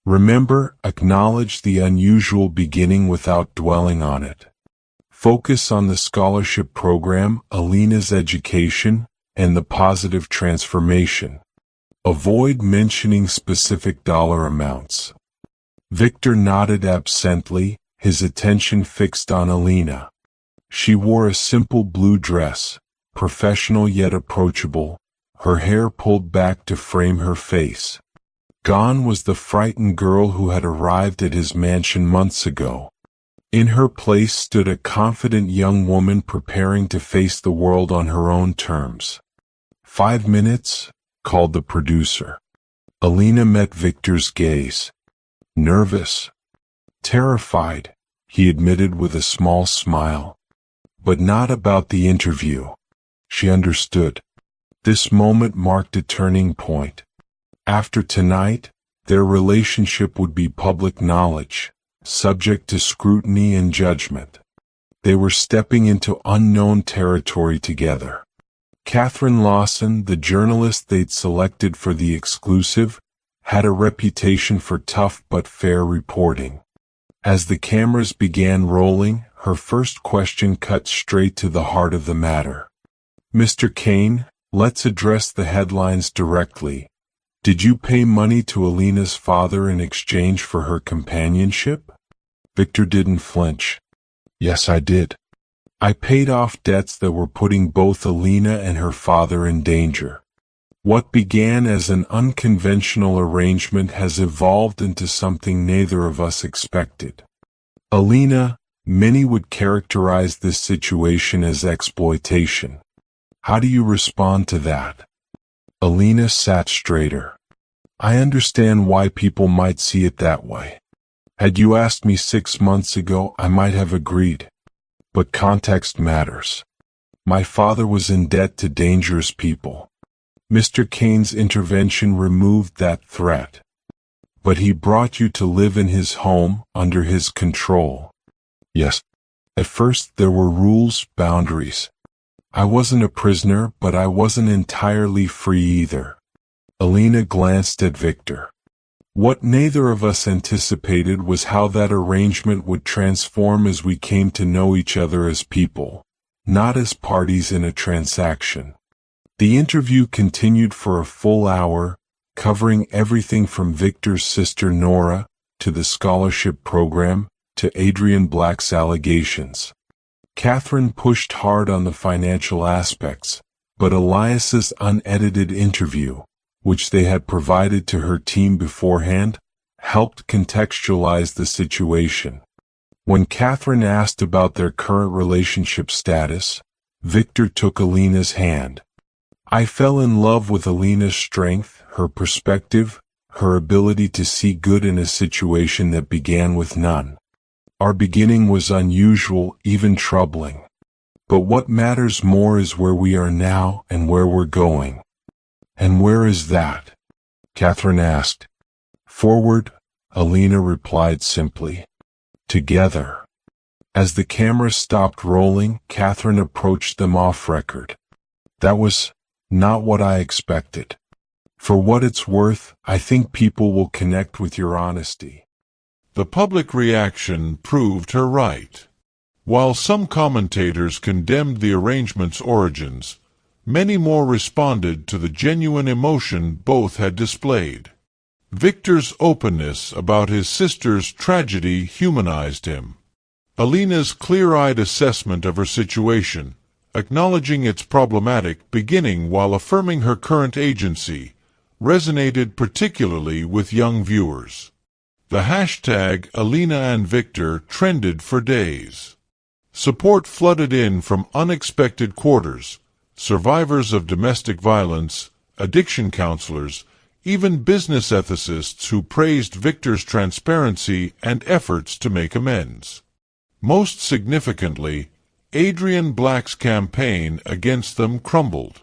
Remember, acknowledge the unusual beginning without dwelling on it. Focus on the scholarship program, Elena's education, and the positive transformation. Avoid mentioning specific dollar amounts. Victor nodded absently, his attention fixed on Elena. She wore a simple blue dress, professional yet approachable, her hair pulled back to frame her face. Gone was the frightened girl who had arrived at his mansion months ago. In her place stood a confident young woman preparing to face the world on her own terms. 5 minutes, called the producer. Elena met Victor's gaze. Nervous, terrified, he admitted with a small smile. But not about the interview. She understood. This moment marked a turning point. After tonight, their relationship would be public knowledge, subject to scrutiny and judgment. They were stepping into unknown territory together. Catherine Lawson, the journalist they'd selected for the exclusive, had a reputation for tough but fair reporting. As the cameras began rolling, her first question cut straight to the heart of the matter. Mr. Kane, let's address the headlines directly. Did you pay money to Elena's father in exchange for her companionship? Victor didn't flinch. Yes, I did. I paid off debts that were putting both Elena and her father in danger. What began as an unconventional arrangement has evolved into something neither of us expected. Elena, many would characterize this situation as exploitation. How do you respond to that? Elena sat straighter. I understand why people might see it that way. Had you asked me 6 months ago, I might have agreed. But context matters. My father was in debt to dangerous people. Mr. Kane's intervention removed that threat. But he brought you to live in his home, under his control. Yes. At first there were rules, boundaries. I wasn't a prisoner, but I wasn't entirely free either. Elena glanced at Victor. What neither of us anticipated was how that arrangement would transform as we came to know each other as people, not as parties in a transaction. The interview continued for a full hour, covering everything from Victor's sister Nora, to the scholarship program, to Adrian Black's allegations. Catherine pushed hard on the financial aspects, but Elias's unedited interview, which they had provided to her team beforehand, helped contextualize the situation. When Catherine asked about their current relationship status, Victor took Elena's hand. I fell in love with Elena's strength, her perspective, her ability to see good in a situation that began with none. Our beginning was unusual, even troubling. But what matters more is where we are now and where we're going. And where is that? Catherine asked. Forward, Elena replied simply. Together. As the camera stopped rolling, Catherine approached them off record. That was not what I expected. For what it's worth, I think people will connect with your honesty. The public reaction proved her right. While some commentators condemned the arrangement's origins, many more responded to the genuine emotion both had displayed. Victor's openness about his sister's tragedy humanized him. Elena's clear-eyed assessment of her situation, acknowledging its problematic beginning while affirming her current agency, resonated particularly with young viewers. The hashtag Elena and Victor trended for days. Support flooded in from unexpected quarters, survivors of domestic violence, addiction counselors, even business ethicists who praised Victor's transparency and efforts to make amends. Most significantly, Adrian Black's campaign against them crumbled.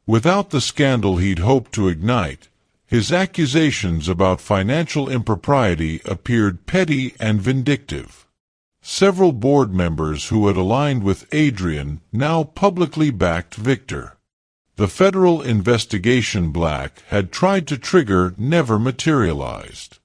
Without the scandal he'd hoped to ignite, his accusations about financial impropriety appeared petty and vindictive. Several board members who had aligned with Adrian now publicly backed Victor. The federal investigation Black had tried to trigger never materialized.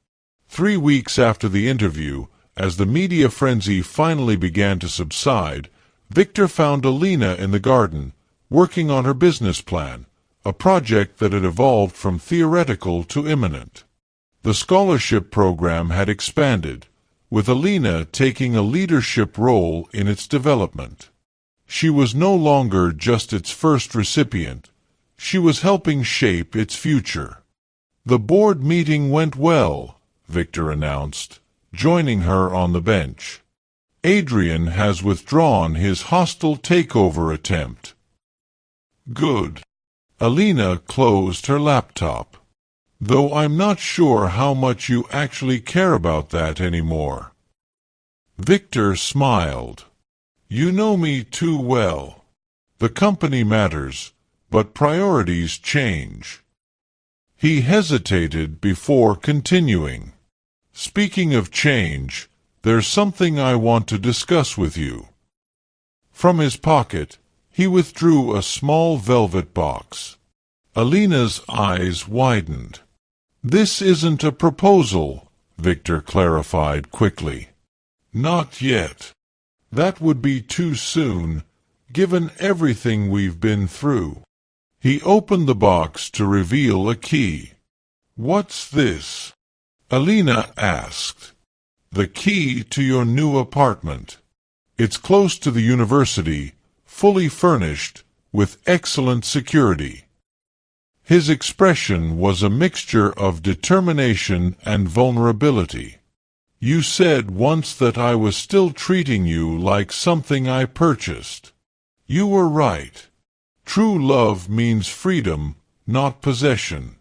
3 weeks after the interview, as the media frenzy finally began to subside, Victor found Elena in the garden, working on her business plan, a project that had evolved from theoretical to imminent. The scholarship program had expanded, with Elena taking a leadership role in its development. She was no longer just its first recipient, she was helping shape its future. The board meeting went well, Victor announced, joining her on the bench. Adrian has withdrawn his hostile takeover attempt. Good. Elena closed her laptop. Though I'm not sure how much you actually care about that anymore. Victor smiled. You know me too well. The company matters, but priorities change. He hesitated before continuing. Speaking of change, there's something I want to discuss with you. From his pocket, he withdrew a small velvet box. Elena's eyes widened. This isn't a proposal, Victor clarified quickly. Not yet. That would be too soon, given everything we've been through. He opened the box to reveal a key. What's this? Elena asked. The key to your new apartment. It's close to the university, fully furnished, with excellent security. His expression was a mixture of determination and vulnerability. You said once that I was still treating you like something I purchased. You were right. True love means freedom, not possession.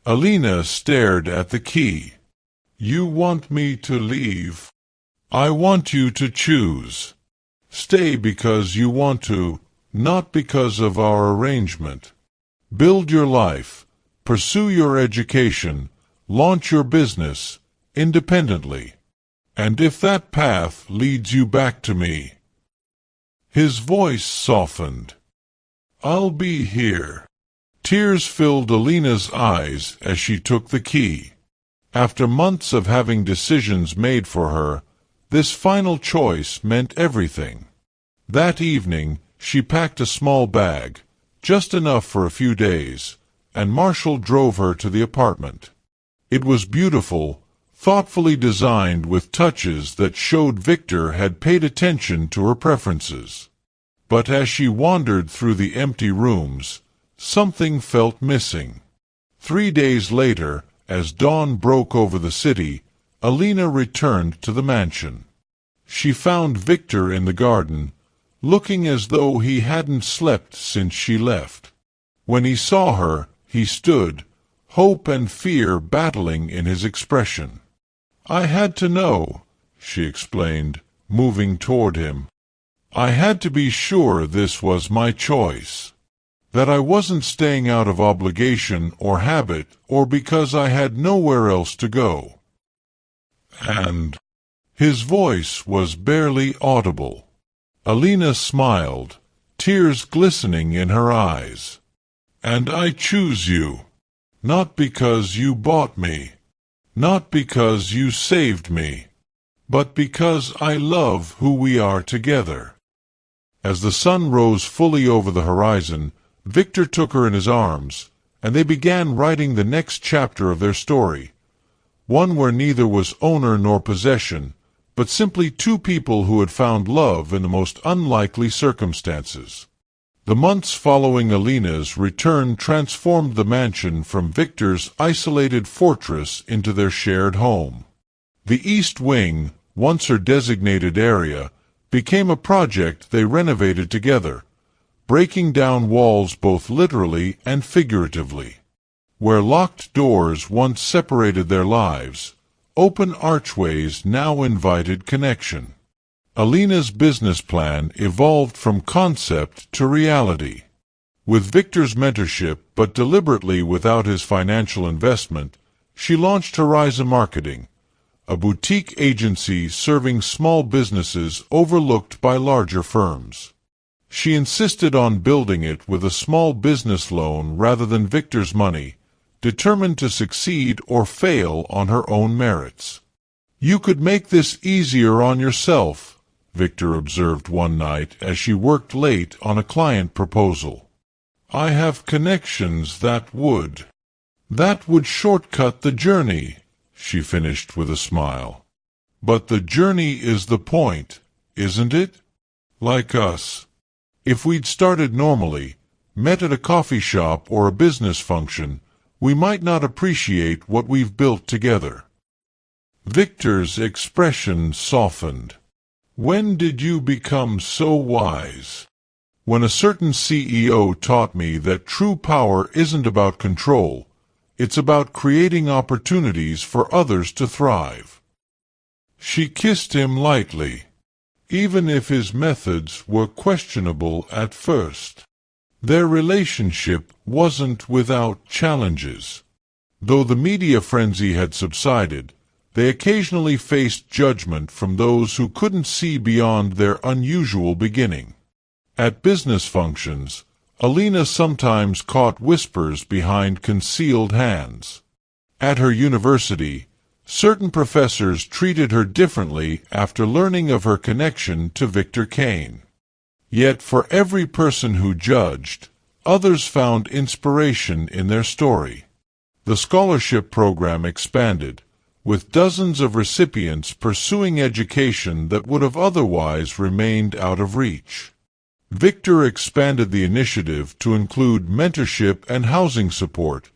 Elena stared at the key. You want me to leave? I want you to choose. Stay because you want to, not because of our arrangement. Build your life, pursue your education, launch your business, independently. And if that path leads you back to me. His voice softened. I'll be here. Tears filled Elena's eyes as she took the key. After months of having decisions made for her, this final choice meant everything. That evening, she packed a small bag, just enough for a few days, and Marshall drove her to the apartment. It was beautiful, thoughtfully designed with touches that showed Victor had paid attention to her preferences. But as she wandered through the empty rooms, something felt missing. 3 days later, as dawn broke over the city, Elena returned to the mansion. She found Victor in the garden, looking as though he hadn't slept since she left. When he saw her, he stood, hope and fear battling in his expression. I had to know, she explained, moving toward him. I had to be sure this was my choice. That I wasn't staying out of obligation or habit or because I had nowhere else to go. And his voice was barely audible. Elena smiled, tears glistening in her eyes. And I choose you. Not because you bought me. Not because you saved me. But because I love who we are together. As the sun rose fully over the horizon, Victor took her in his arms, and they began writing the next chapter of their story, one where neither was owner nor possession, but simply two people who had found love in the most unlikely circumstances. The months following Elena's return transformed the mansion from Victor's isolated fortress into their shared home. The East Wing, once her designated area, became a project they renovated together, breaking down walls both literally and figuratively. Where locked doors once separated their lives, open archways now invited connection. Elena's business plan evolved from concept to reality. With Victor's mentorship, but deliberately without his financial investment, she launched Horizon Marketing, a boutique agency serving small businesses overlooked by larger firms. She insisted on building it with a small business loan rather than Victor's money, determined to succeed or fail on her own merits. You could make this easier on yourself, Victor observed one night as she worked late on a client proposal. I have connections that would shortcut the journey, she finished with a smile. But the journey is the point, isn't it? Like us. If we'd started normally, met at a coffee shop or a business function, we might not appreciate what we've built together. Victor's expression softened. When did you become so wise? When a certain CEO taught me that true power isn't about control, it's about creating opportunities for others to thrive. She kissed him lightly, even if his methods were questionable at first. Their relationship wasn't without challenges. Though the media frenzy had subsided, they occasionally faced judgment from those who couldn't see beyond their unusual beginning. At business functions, Elena sometimes caught whispers behind concealed hands. At her university, certain professors treated her differently after learning of her connection to Victor Kane. Yet for every person who judged, others found inspiration in their story. The scholarship program expanded, with dozens of recipients pursuing education that would have otherwise remained out of reach. Victor expanded the initiative to include mentorship and housing support,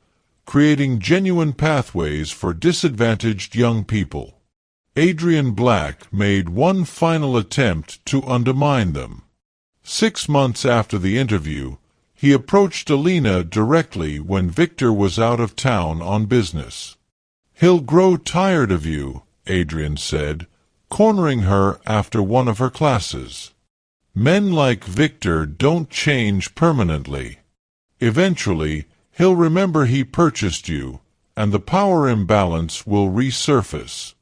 creating genuine pathways for disadvantaged young people. Adrian Black made one final attempt to undermine them. 6 months after the interview, he approached Elena directly when Victor was out of town on business. "He'll grow tired of you," Adrian said, cornering her after one of her classes. "Men like Victor don't change permanently. Eventually, he'll remember he purchased you, and the power imbalance will resurface."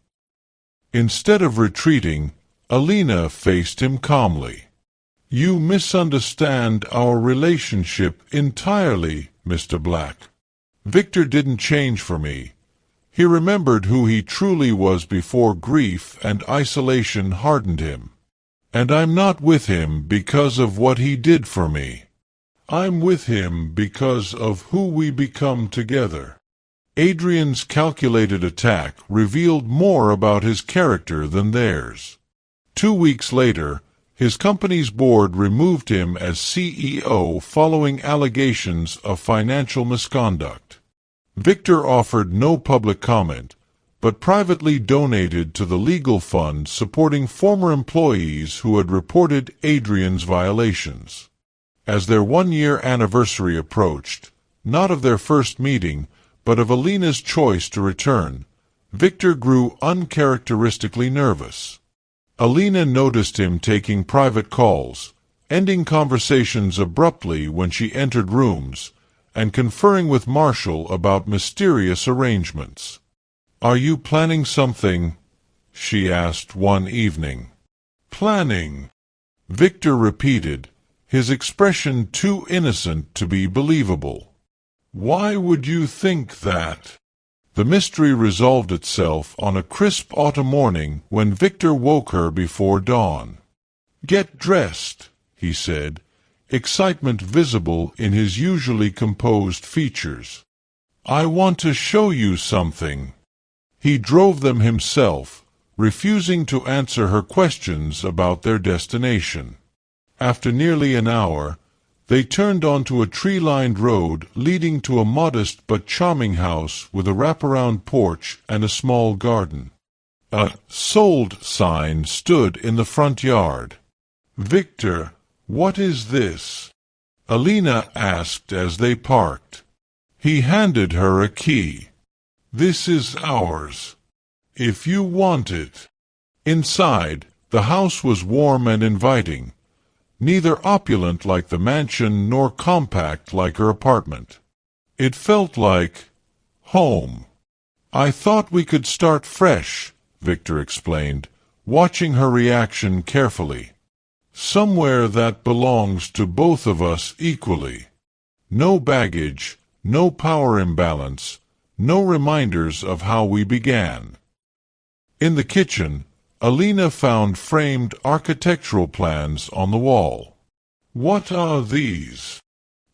Instead of retreating, Elena faced him calmly. "You misunderstand our relationship entirely, Mr. Black. Victor didn't change for me. He remembered who he truly was before grief and isolation hardened him. And I'm not with him because of what he did for me. I'm with him because of who we become together." Adrian's calculated attack revealed more about his character than theirs. 2 weeks later, his company's board removed him as CEO following allegations of financial misconduct. Victor offered no public comment, but privately donated to the legal fund supporting former employees who had reported Adrian's violations. As their one-year anniversary approached, not of their first meeting, but of Elena's choice to return, Victor grew uncharacteristically nervous. Elena noticed him taking private calls, ending conversations abruptly when she entered rooms, and conferring with Marshall about mysterious arrangements. "Are you planning something?" she asked one evening. "Planning," Victor repeated, his expression too innocent to be believable. "Why would you think that?" The mystery resolved itself on a crisp autumn morning when Victor woke her before dawn. "Get dressed," he said, excitement visible in his usually composed features. "I want to show you something." He drove them himself, refusing to answer her questions about their destination. After nearly an hour, they turned onto a tree-lined road leading to a modest but charming house with a wraparound porch and a small garden. A "Sold" sign stood in the front yard. "Victor, what is this?" Elena asked as they parked. He handed her a key. "This is ours, if you want it." Inside, the house was warm and inviting, neither opulent like the mansion nor compact like her apartment. It felt like home. "I thought we could start fresh," Victor explained, watching her reaction carefully. "Somewhere that belongs to both of us equally. No baggage, no power imbalance, no reminders of how we began." In the kitchen, Elena found framed architectural plans on the wall. "What are these?"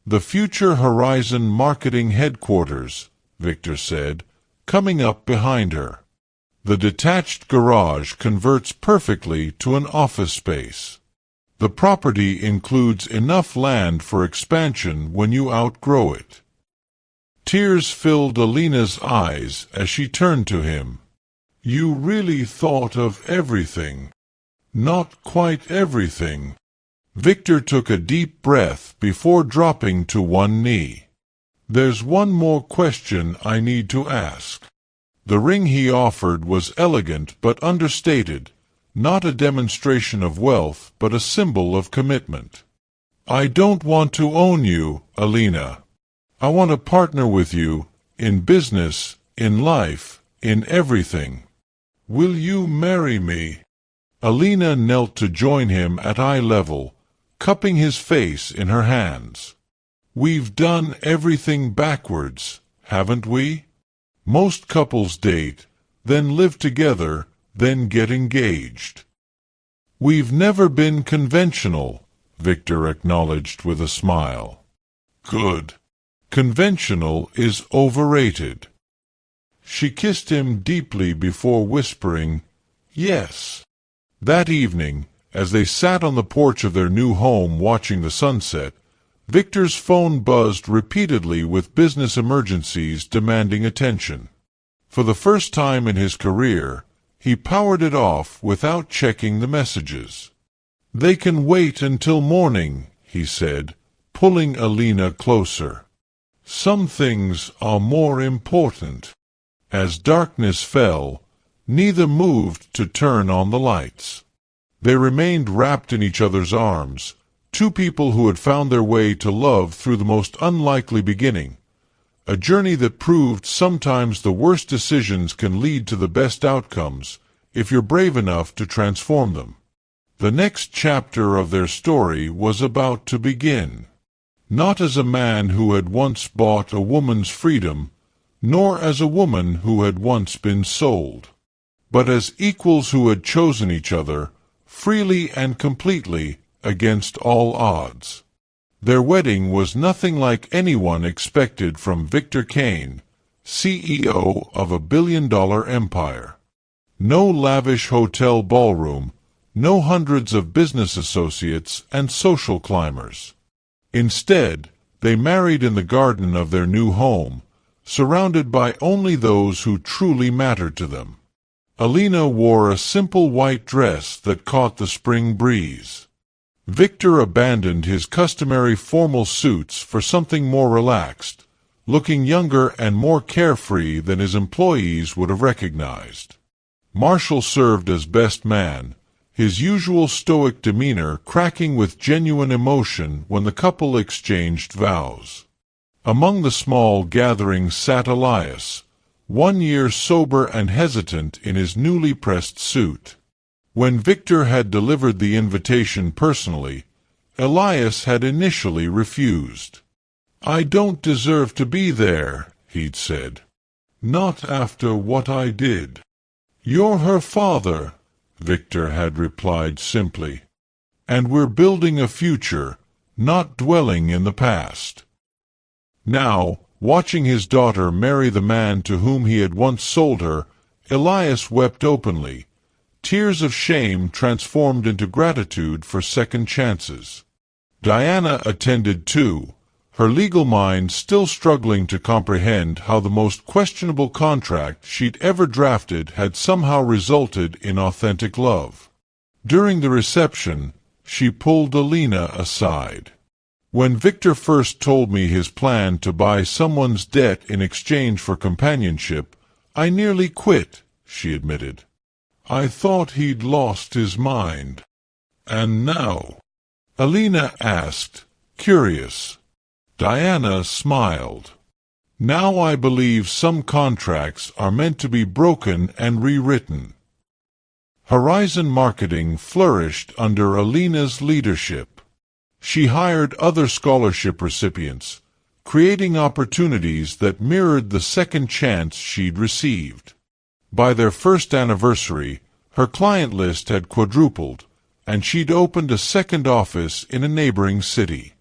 "The Future Horizon Marketing Headquarters," Victor said, coming up behind her. "The detached garage converts perfectly to an office space. The property includes enough land for expansion when you outgrow it." Tears filled Elena's eyes as she turned to him. "You really thought of everything." "Not quite everything." Victor took a deep breath before dropping to one knee. "There's one more question I need to ask." The ring he offered was elegant but understated, not a demonstration of wealth but a symbol of commitment. "I don't want to own you, Elena. I want to partner with you, in business, in life, in everything. Will you marry me?" Elena knelt to join him at eye level, cupping his face in her hands. "We've done everything backwards, haven't we? Most couples date, then live together, then get engaged." "We've never been conventional," Victor acknowledged with a smile. "Good. Conventional is overrated." She kissed him deeply before whispering, "Yes." That evening, as they sat on the porch of their new home watching the sunset, Victor's phone buzzed repeatedly with business emergencies demanding attention. For the first time in his career, he powered it off without checking the messages. "They can wait until morning," he said, pulling Elena closer. "Some things are more important." As darkness fell, neither moved to turn on the lights. They remained wrapped in each other's arms, two people who had found their way to love through the most unlikely beginning, a journey that proved sometimes the worst decisions can lead to the best outcomes if you're brave enough to transform them. The next chapter of their story was about to begin. Not as a man who had once bought a woman's freedom, nor as a woman who had once been sold, but as equals who had chosen each other, freely and completely, against all odds. Their wedding was nothing like anyone expected from Victor Kane, CEO of a billion-dollar empire. No lavish hotel ballroom, no hundreds of business associates and social climbers. Instead, they married in the garden of their new home, surrounded by only those who truly mattered to them. Elena wore a simple white dress that caught the spring breeze. Victor abandoned his customary formal suits for something more relaxed, looking younger and more carefree than his employees would have recognized. Marshall served as best man, his usual stoic demeanor cracking with genuine emotion when the couple exchanged vows. Among the small gathering sat Elias, 1 year sober and hesitant in his newly pressed suit. When Victor had delivered the invitation personally, Elias had initially refused. "I don't deserve to be there," he'd said. "Not after what I did." "You're her father," Victor had replied simply. "And we're building a future, not dwelling in the past." Now, watching his daughter marry the man to whom he had once sold her, Elias wept openly, tears of shame transformed into gratitude for second chances. Diana attended too, her legal mind still struggling to comprehend how the most questionable contract she'd ever drafted had somehow resulted in authentic love. During the reception, she pulled Elena aside. "When Victor first told me his plan to buy someone's debt in exchange for companionship, I nearly quit," she admitted. "I thought he'd lost his mind." "And now?" Elena asked, curious. Diana smiled. "Now I believe some contracts are meant to be broken and rewritten." Horizon Marketing flourished under Elena's leadership. She hired other scholarship recipients, creating opportunities that mirrored the second chance she'd received. By their first anniversary, her client list had quadrupled, and she'd opened a second office in a neighboring city.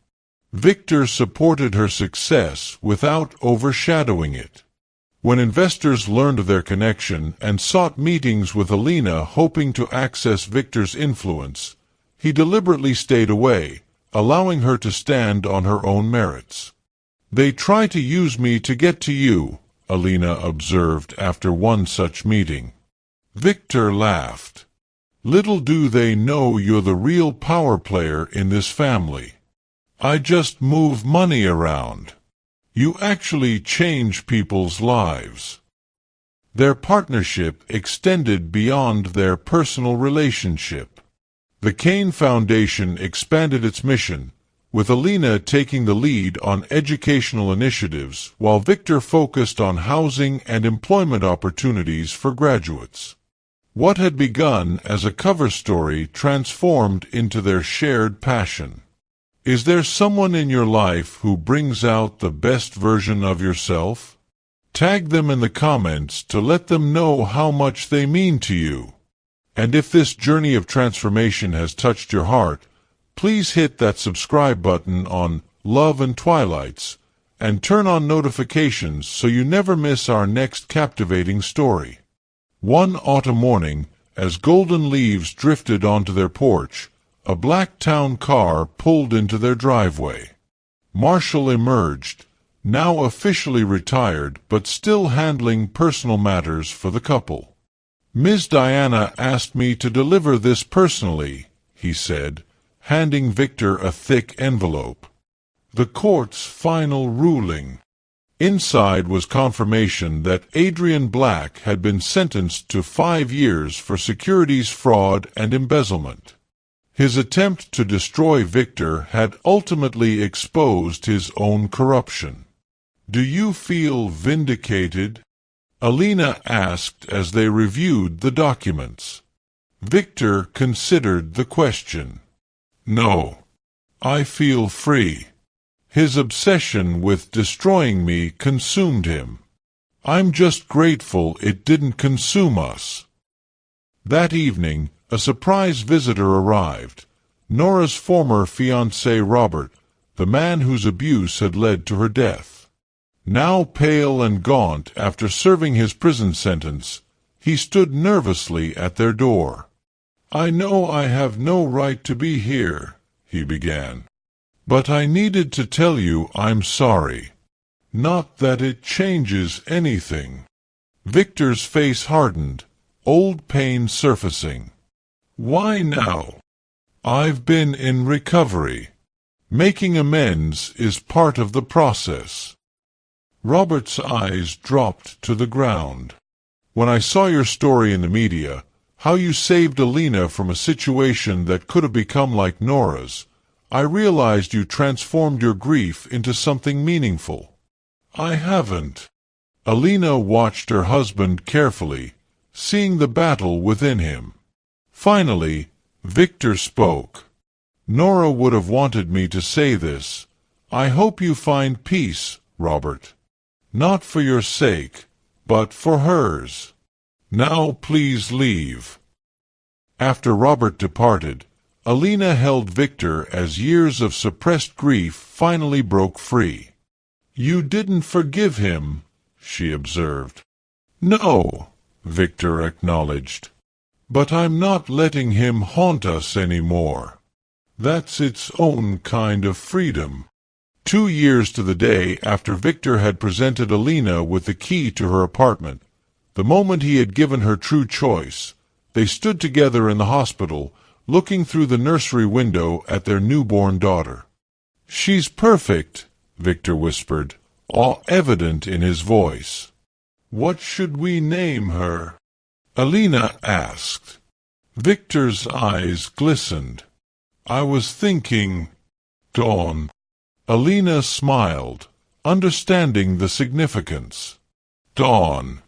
Victor supported her success without overshadowing it. When investors learned of their connection and sought meetings with Elena hoping to access Victor's influence, he deliberately stayed away, allowing her to stand on her own merits. "They try to use me to get to you," Elena observed after one such meeting. Victor laughed. "Little do they know you're the real power player in this family. I just move money around. You actually change people's lives." Their partnership extended beyond their personal relationship. The Kane Foundation expanded its mission, with Elena taking the lead on educational initiatives while Victor focused on housing and employment opportunities for graduates. What had begun as a cover story transformed into their shared passion. Is there someone in your life who brings out the best version of yourself? Tag them in the comments to let them know how much they mean to you. And if this journey of transformation has touched your heart, please hit that subscribe button on Love and Twilights and turn on notifications so you never miss our next captivating story. One autumn morning, as golden leaves drifted onto their porch, a black town car pulled into their driveway. Marshall emerged, now officially retired but still handling personal matters for the couple. "Ms. Diana asked me to deliver this personally," he said, handing Victor a thick envelope. The court's final ruling. Inside was confirmation that Adrian Black had been sentenced to 5 years for securities fraud and embezzlement. His attempt to destroy Victor had ultimately exposed his own corruption. "Do you feel vindicated?" Elena asked as they reviewed the documents. Victor considered the question. "No. I feel free. His obsession with destroying me consumed him. I'm just grateful it didn't consume us." That evening, a surprise visitor arrived. Nora's former fiancé Robert, the man whose abuse had led to her death. Now pale and gaunt after serving his prison sentence, he stood nervously at their door. "I know I have no right to be here," he began. "But I needed to tell you I'm sorry. Not that it changes anything." Victor's face hardened, old pain surfacing. "Why now?" "I've been in recovery. Making amends is part of the process." Robert's eyes dropped to the ground. "When I saw your story in the media, how you saved Elena from a situation that could have become like Nora's, I realized you transformed your grief into something meaningful." "I haven't." Elena watched her husband carefully, seeing the battle within him. Finally, Victor spoke. "Nora would have wanted me to say this. I hope you find peace, Robert. Not for your sake, but for hers. Now please leave." After Robert departed, Elena held Victor as years of suppressed grief finally broke free. "You didn't forgive him," she observed. "No," Victor acknowledged. "But I'm not letting him haunt us anymore. That's its own kind of freedom." 2 years to the day after Victor had presented Elena with the key to her apartment, the moment he had given her true choice, they stood together in the hospital, looking through the nursery window at their newborn daughter. "She's perfect," Victor whispered, awe evident in his voice. "What should we name her?" Elena asked. Victor's eyes glistened. "I was thinking, Dawn." Elena smiled, understanding the significance. "Dawn.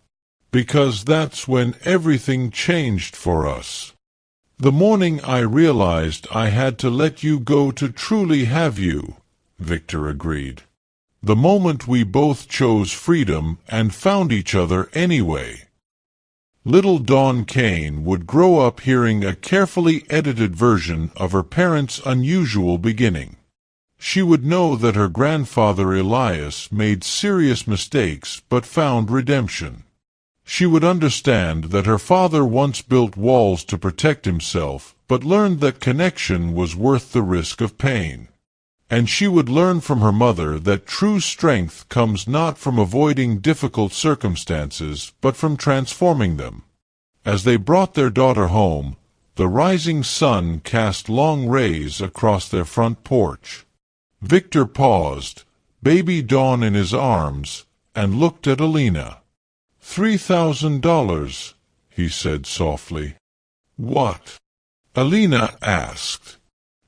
Because that's when everything changed for us. The morning I realized I had to let you go to truly have you," Victor agreed. "The moment we both chose freedom and found each other anyway." Little Dawn Kane would grow up hearing a carefully edited version of her parents' unusual beginning. She would know that her grandfather Elias made serious mistakes but found redemption. She would understand that her father once built walls to protect himself, but learned that connection was worth the risk of pain. And she would learn from her mother that true strength comes not from avoiding difficult circumstances, but from transforming them. As they brought their daughter home, the rising sun cast long rays across their front porch. Victor paused, baby Dawn in his arms, and looked at Elena. $3,000, he said softly. What? Elena asked.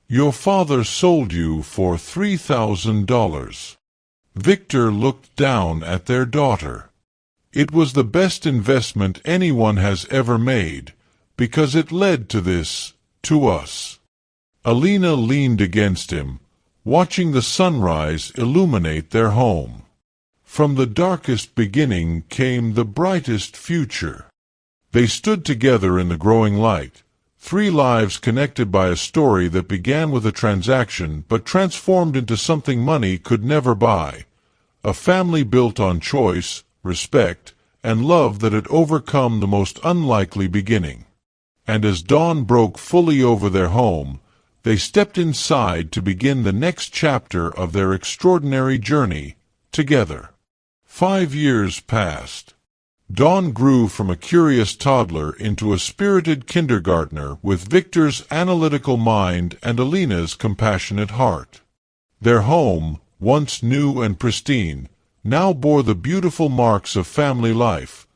Your father sold you for $3,000. Victor looked down at their daughter. It was the best investment anyone has ever made, because it led to this, to us. Elena leaned against him, watching the sunrise illuminate their home. From the darkest beginning came the brightest future. They stood together in the growing light, 3 lives connected by a story that began with a transaction but transformed into something money could never buy. A family built on choice, respect, and love that had overcome the most unlikely beginning. And as dawn broke fully over their home, they stepped inside to begin the next chapter of their extraordinary journey, together. 5 years passed. Dawn grew from a curious toddler into a spirited kindergartner with Victor's analytical mind and Elena's compassionate heart. Their home, once new and pristine, now bore the beautiful marks of family life.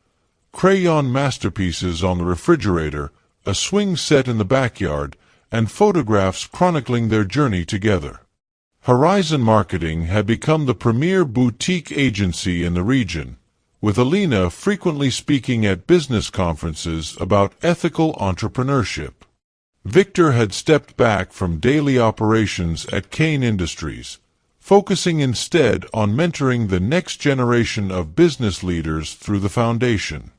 Crayon masterpieces on the refrigerator, a swing set in the backyard, and photographs chronicling their journey together. Horizon Marketing had become the premier boutique agency in the region, with Elena frequently speaking at business conferences about ethical entrepreneurship. Victor had stepped back from daily operations at Kane Industries, focusing instead on mentoring the next generation of business leaders through the foundation.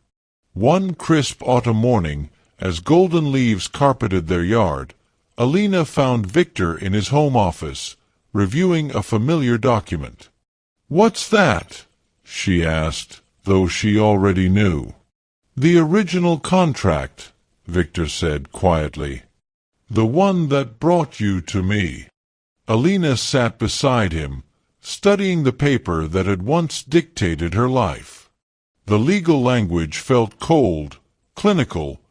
One crisp autumn morning, as golden leaves carpeted their yard, Elena found Victor in his home office, reviewing a familiar document. "What's that?" she asked, though she already knew. "The original contract," Victor said quietly. "The one that brought you to me." Elena sat beside him, studying the paper that had once dictated her life. The legal language felt cold, clinical,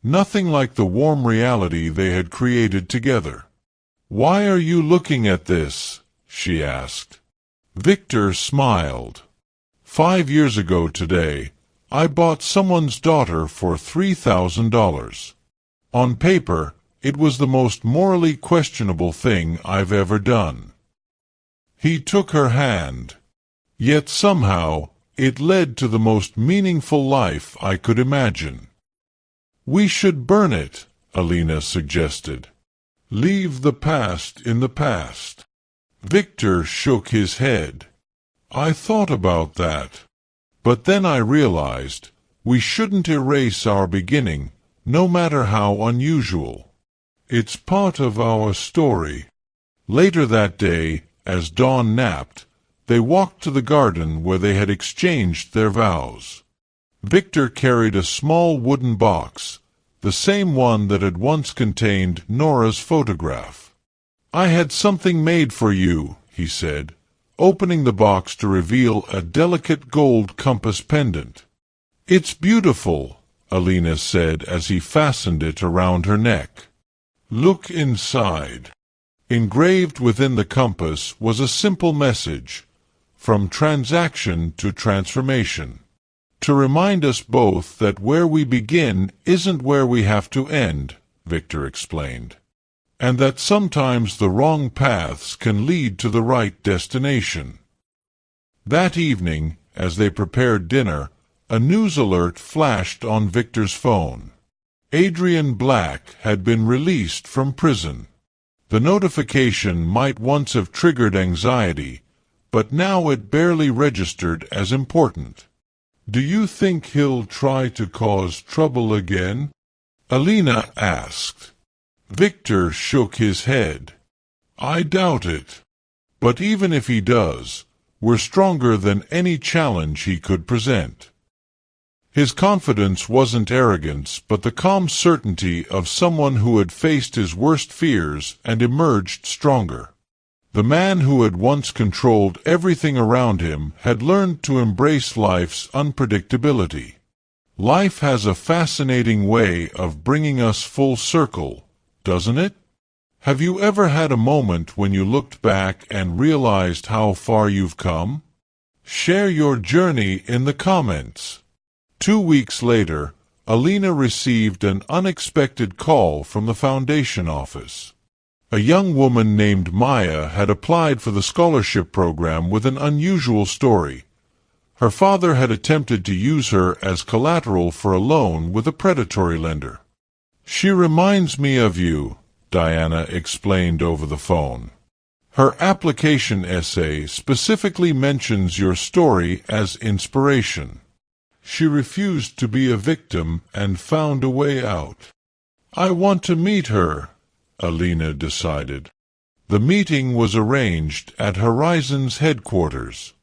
nothing like the warm reality they had created together. "Why are you looking at this?" she asked. Victor smiled. 5 years ago today, I bought someone's daughter for $3,000. On paper, it was the most morally questionable thing I've ever done. He took her hand. Yet somehow, it led to the most meaningful life I could imagine. "We should burn it," Elena suggested. "Leave the past in the past." Victor shook his head. "I thought about that. But then I realized we shouldn't erase our beginning, no matter how unusual. It's part of our story." Later that day, as Dawn napped, they walked to the garden where they had exchanged their vows. Victor carried a small wooden box, the same one that had once contained Nora's photograph. "I had something made for you," he said, opening the box to reveal a delicate gold compass pendant. "It's beautiful," Elena said as he fastened it around her neck. "Look inside." Engraved within the compass was a simple message, "From transaction to transformation." "To remind us both that where we begin isn't where we have to end," Victor explained, "and that sometimes the wrong paths can lead to the right destination." That evening, as they prepared dinner, a news alert flashed on Victor's phone. Adrian Black had been released from prison. The notification might once have triggered anxiety, but now it barely registered as important. "Do you think he'll try to cause trouble again?" Elena asked. Victor shook his head. "I doubt it. But even if he does, we're stronger than any challenge he could present. His confidence wasn't arrogance, but the calm certainty of someone who had faced his worst fears and emerged stronger. The man who had once controlled everything around him had learned to embrace life's unpredictability. Life has a fascinating way of bringing us full circle, doesn't it? Have you ever had a moment when you looked back and realized how far you've come? Share your journey in the comments. 2 weeks later, Elena received an unexpected call from the foundation office. A young woman named Maya had applied for the scholarship program with an unusual story. Her father had attempted to use her as collateral for a loan with a predatory lender. "She reminds me of you," Diana explained over the phone. "Her application essay specifically mentions your story as inspiration. She refused to be a victim and found a way out." "I want to meet her," Elena decided. The meeting was arranged at Horizon's headquarters.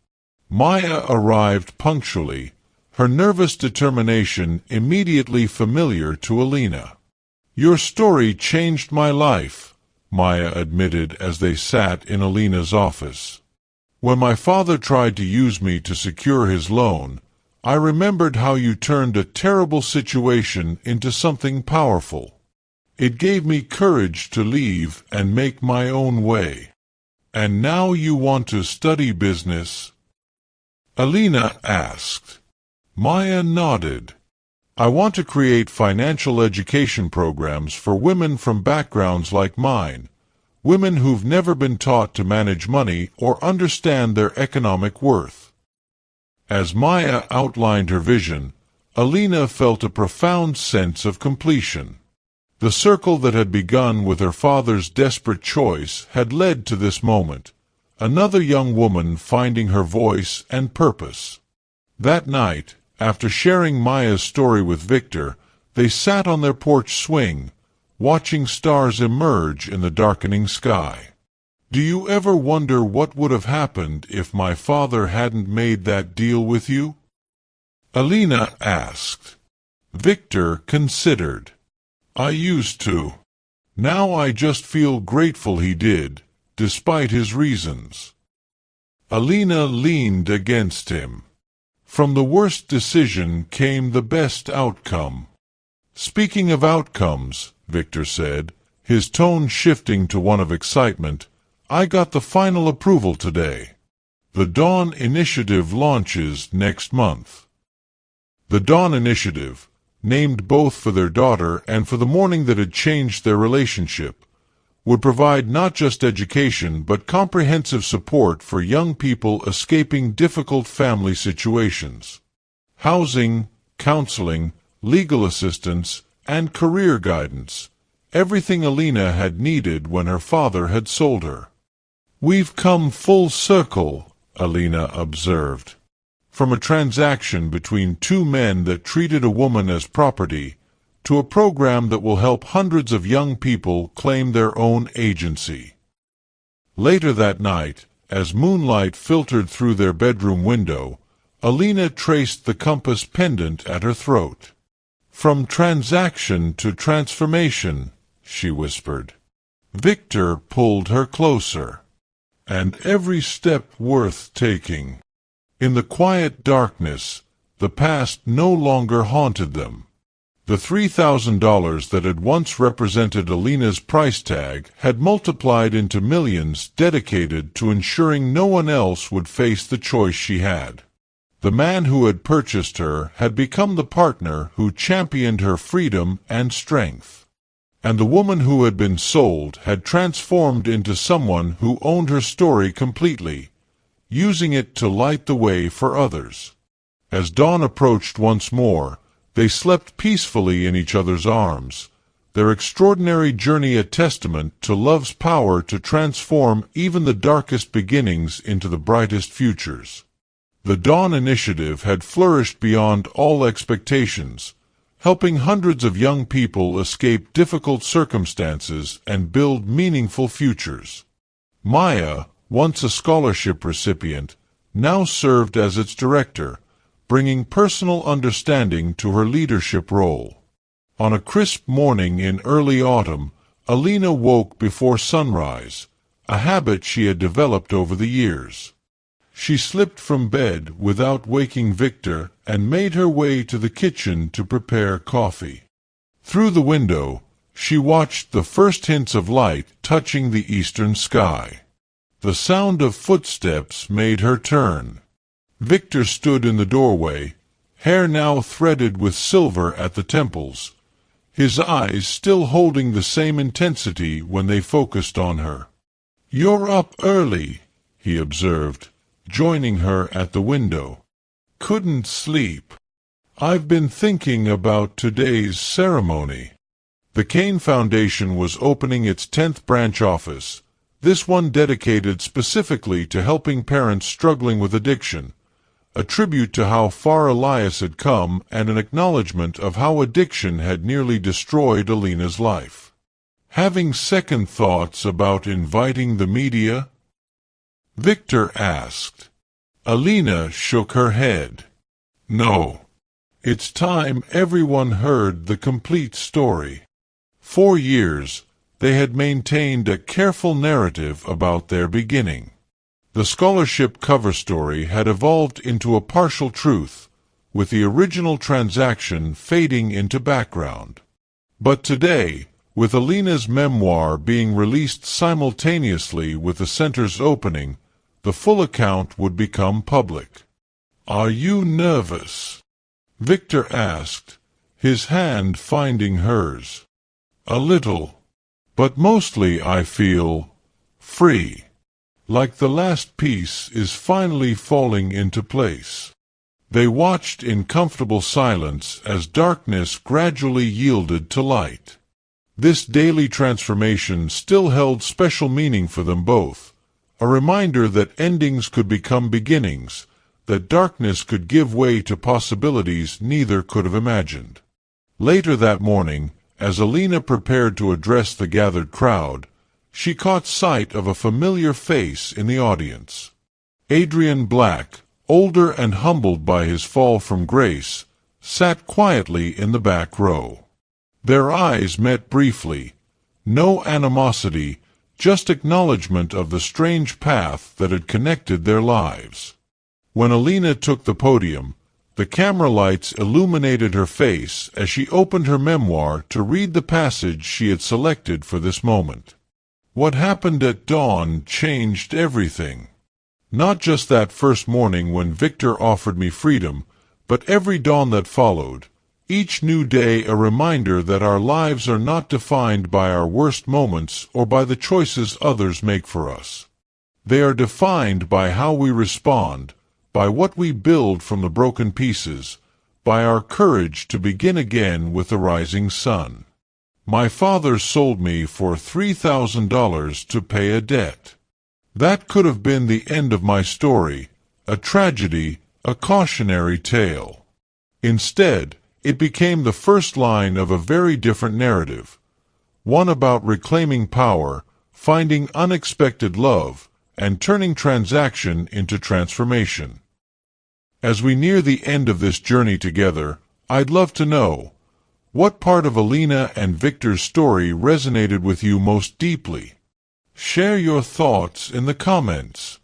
Maya arrived punctually, her nervous determination immediately familiar to Elena. "Your story changed my life," Maya admitted as they sat in Elena's office. "When my father tried to use me to secure his loan, I remembered how you turned a terrible situation into something powerful. It gave me courage to leave and make my own way. And now you want to study business?" Elena asked. Maya nodded. "I want to create financial education programs for women from backgrounds like mine, women who've never been taught to manage money or understand their economic worth." As Maya outlined her vision, Elena felt a profound sense of completion. The circle that had begun with her father's desperate choice had led to this moment, another young woman finding her voice and purpose. That night, after sharing Maya's story with Victor, they sat on their porch swing, watching stars emerge in the darkening sky. "Do you ever wonder what would have happened if my father hadn't made that deal with you?" Elena asked. Victor considered. "I used to. Now I just feel grateful he did, despite his reasons." Elena leaned against him. "From the worst decision came the best outcome." "Speaking of outcomes," Victor said, his tone shifting to one of excitement, "I got the final approval today. The Dawn Initiative launches next month." The Dawn Initiative, named both for their daughter and for the morning that had changed their relationship, would provide not just education but comprehensive support for young people escaping difficult family situations. Housing, counseling, legal assistance, and career guidance, everything Elena had needed when her father had sold her. "We've come full circle," Elena observed. "From a transaction between two men that treated a woman as property, to a program that will help hundreds of young people claim their own agency." Later that night, as moonlight filtered through their bedroom window, Elena traced the compass pendant at her throat. "From transaction to transformation," she whispered. Victor pulled her closer. "And every step worth taking." In the quiet darkness, the past no longer haunted them. The $3,000 that had once represented Elena's price tag had multiplied into millions dedicated to ensuring no one else would face the choice she had. The man who had purchased her had become the partner who championed her freedom and strength. And the woman who had been sold had transformed into someone who owned her story completely, using it to light the way for others. As dawn approached once more, they slept peacefully in each other's arms, their extraordinary journey a testament to love's power to transform even the darkest beginnings into the brightest futures. The Dawn Initiative had flourished beyond all expectations, helping hundreds of young people escape difficult circumstances and build meaningful futures. Maya, once a scholarship recipient, now served as its director, bringing personal understanding to her leadership role. On a crisp morning in early autumn, Elena woke before sunrise, a habit she had developed over the years. She slipped from bed without waking Victor and made her way to the kitchen to prepare coffee. Through the window, she watched the first hints of light touching the eastern sky. The sound of footsteps made her turn. Victor stood in the doorway, hair now threaded with silver at the temples, his eyes still holding the same intensity when they focused on her. "You're up early," he observed, joining her at the window. "Couldn't sleep. I've been thinking about today's ceremony." The Kane Foundation was opening its 10th branch office, this one dedicated specifically to helping parents struggling with addiction, a tribute to how far Elias had come and an acknowledgement of how addiction had nearly destroyed Elena's life. "Having second thoughts about inviting the media?" Victor asked. Elena shook her head. "No. It's time everyone heard the complete story." 4 years, they had maintained a careful narrative about their beginning. The scholarship cover story had evolved into a partial truth, with the original transaction fading into background. But today, with Elena's memoir being released simultaneously with the center's opening, the full account would become public. "Are you nervous?" Victor asked, his hand finding hers. "A little, but mostly I feel free. Like the last piece is finally falling into place." They watched in comfortable silence as darkness gradually yielded to light. This daily transformation still held special meaning for them both, a reminder that endings could become beginnings, that darkness could give way to possibilities neither could have imagined. Later that morning, as Elena prepared to address the gathered crowd, she caught sight of a familiar face in the audience. Adrian Black, older and humbled by his fall from grace, sat quietly in the back row. Their eyes met briefly. No animosity, just acknowledgment of the strange path that had connected their lives. When Elena took the podium, the camera lights illuminated her face as she opened her memoir to read the passage she had selected for this moment. "What happened at dawn changed everything. Not just that first morning when Victor offered me freedom, but every dawn that followed, each new day a reminder that our lives are not defined by our worst moments or by the choices others make for us. They are defined by how we respond, by what we build from the broken pieces, by our courage to begin again with the rising sun. My father sold me for $3,000 to pay a debt. That could have been the end of my story, a tragedy, a cautionary tale. Instead, it became the first line of a very different narrative, one about reclaiming power, finding unexpected love, and turning transaction into transformation. As we near the end of this journey together, I'd love to know, what part of Elena and Victor's story resonated with you most deeply? Share your thoughts in the comments.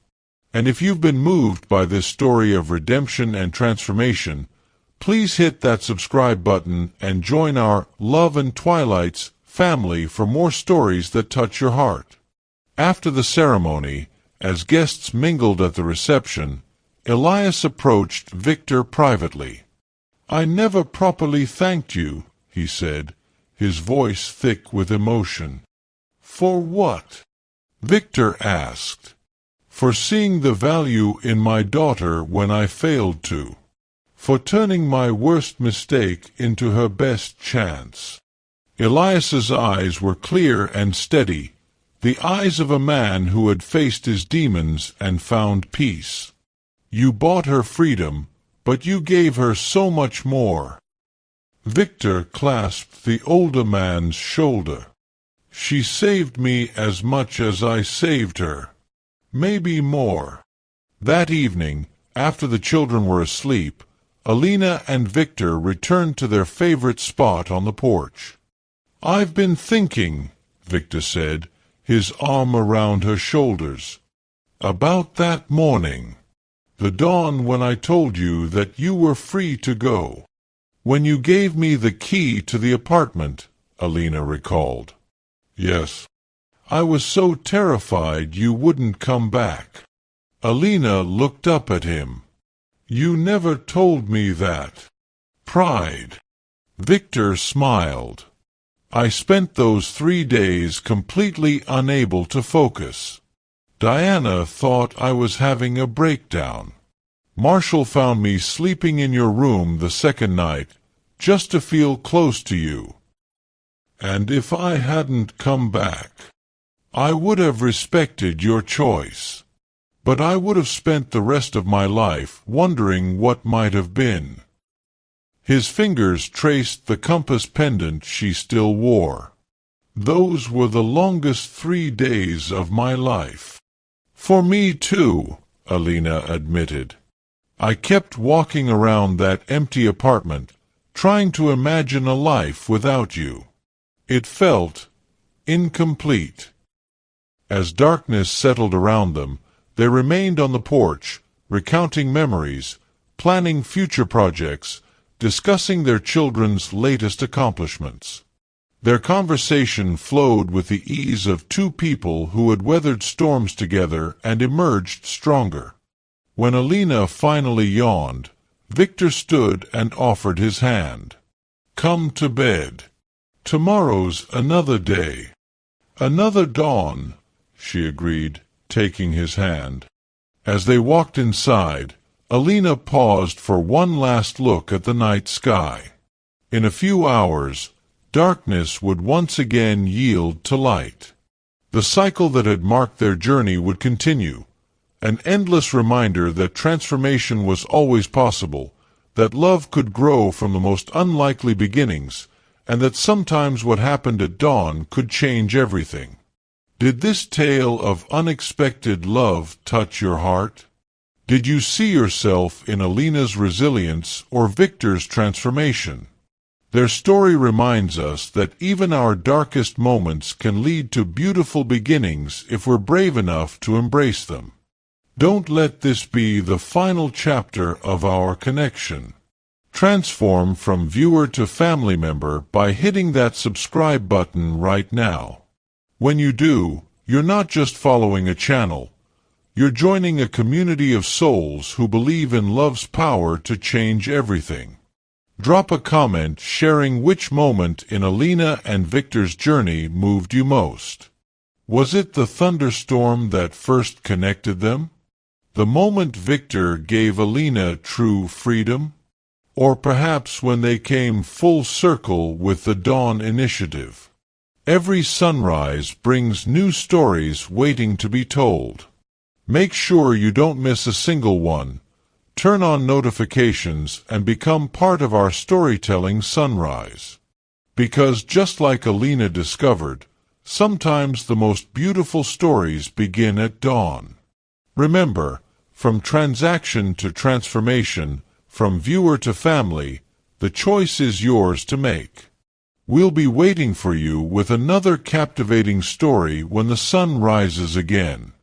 And if you've been moved by this story of redemption and transformation, please hit that subscribe button and join our Love and Twilights family for more stories that touch your heart. After the ceremony, as guests mingled at the reception, Elias approached Victor privately. "I never properly thanked you," he said, his voice thick with emotion. "For what?" Victor asked. "For seeing the value in my daughter when I failed to. For turning my worst mistake into her best chance." Elias's eyes were clear and steady, the eyes of a man who had faced his demons and found peace. "You bought her freedom, but you gave her so much more." Victor clasped the older man's shoulder. "She saved me as much as I saved her." maybe more. That evening, after the children were asleep, Elena and Victor returned to their favorite spot on the porch. "I've been thinking," Victor said, his arm around her shoulders, "about that morning. The dawn when I told you that you were free to go. When you gave me the key to the apartment," Elena recalled. "Yes. I was so terrified you wouldn't come back." Elena looked up at him. "You never told me that." Pride. Victor smiled. "I spent those 3 days completely unable to focus. Diana thought I was having a breakdown. Marshall found me sleeping in your room the second night, just to feel close to you. And if I hadn't come back, I would have respected your choice. But I would have spent the rest of my life wondering what might have been." His fingers traced the compass pendant she still wore. "Those were the longest 3 days of my life." "For me too," Elena admitted. "I kept walking around that empty apartment, trying to imagine a life without you. It felt incomplete." As darkness settled around them, they remained on the porch, recounting memories, planning future projects, discussing their children's latest accomplishments. Their conversation flowed with the ease of two people who had weathered storms together and emerged stronger. When Elena finally yawned, Victor stood and offered his hand. "Come to bed. Tomorrow's another day." "Another dawn," she agreed, taking his hand. As they walked inside, Elena paused for one last look at the night sky. In a few hours, darkness would once again yield to light. The cycle that had marked their journey would continue, an endless reminder that transformation was always possible, that love could grow from the most unlikely beginnings, and that sometimes what happened at dawn could change everything. Did this tale of unexpected love touch your heart? Did you see yourself in Elena's resilience or Victor's transformation? Their story reminds us that even our darkest moments can lead to beautiful beginnings if we're brave enough to embrace them. Don't let this be the final chapter of our connection. Transform from viewer to family member by hitting that subscribe button right now. When you do, you're not just following a channel. You're joining a community of souls who believe in love's power to change everything. Drop a comment sharing which moment in Elena and Victor's journey moved you most. Was it the thunderstorm that first connected them? The moment Victor gave Elena true freedom? Or perhaps when they came full circle with the Dawn Initiative? Every sunrise brings new stories waiting to be told. Make sure you don't miss a single one. Turn on notifications and become part of our storytelling sunrise. Because just like Elena discovered, sometimes the most beautiful stories begin at dawn. Remember, from transaction to transformation, from viewer to family, the choice is yours to make. We'll be waiting for you with another captivating story when the sun rises again.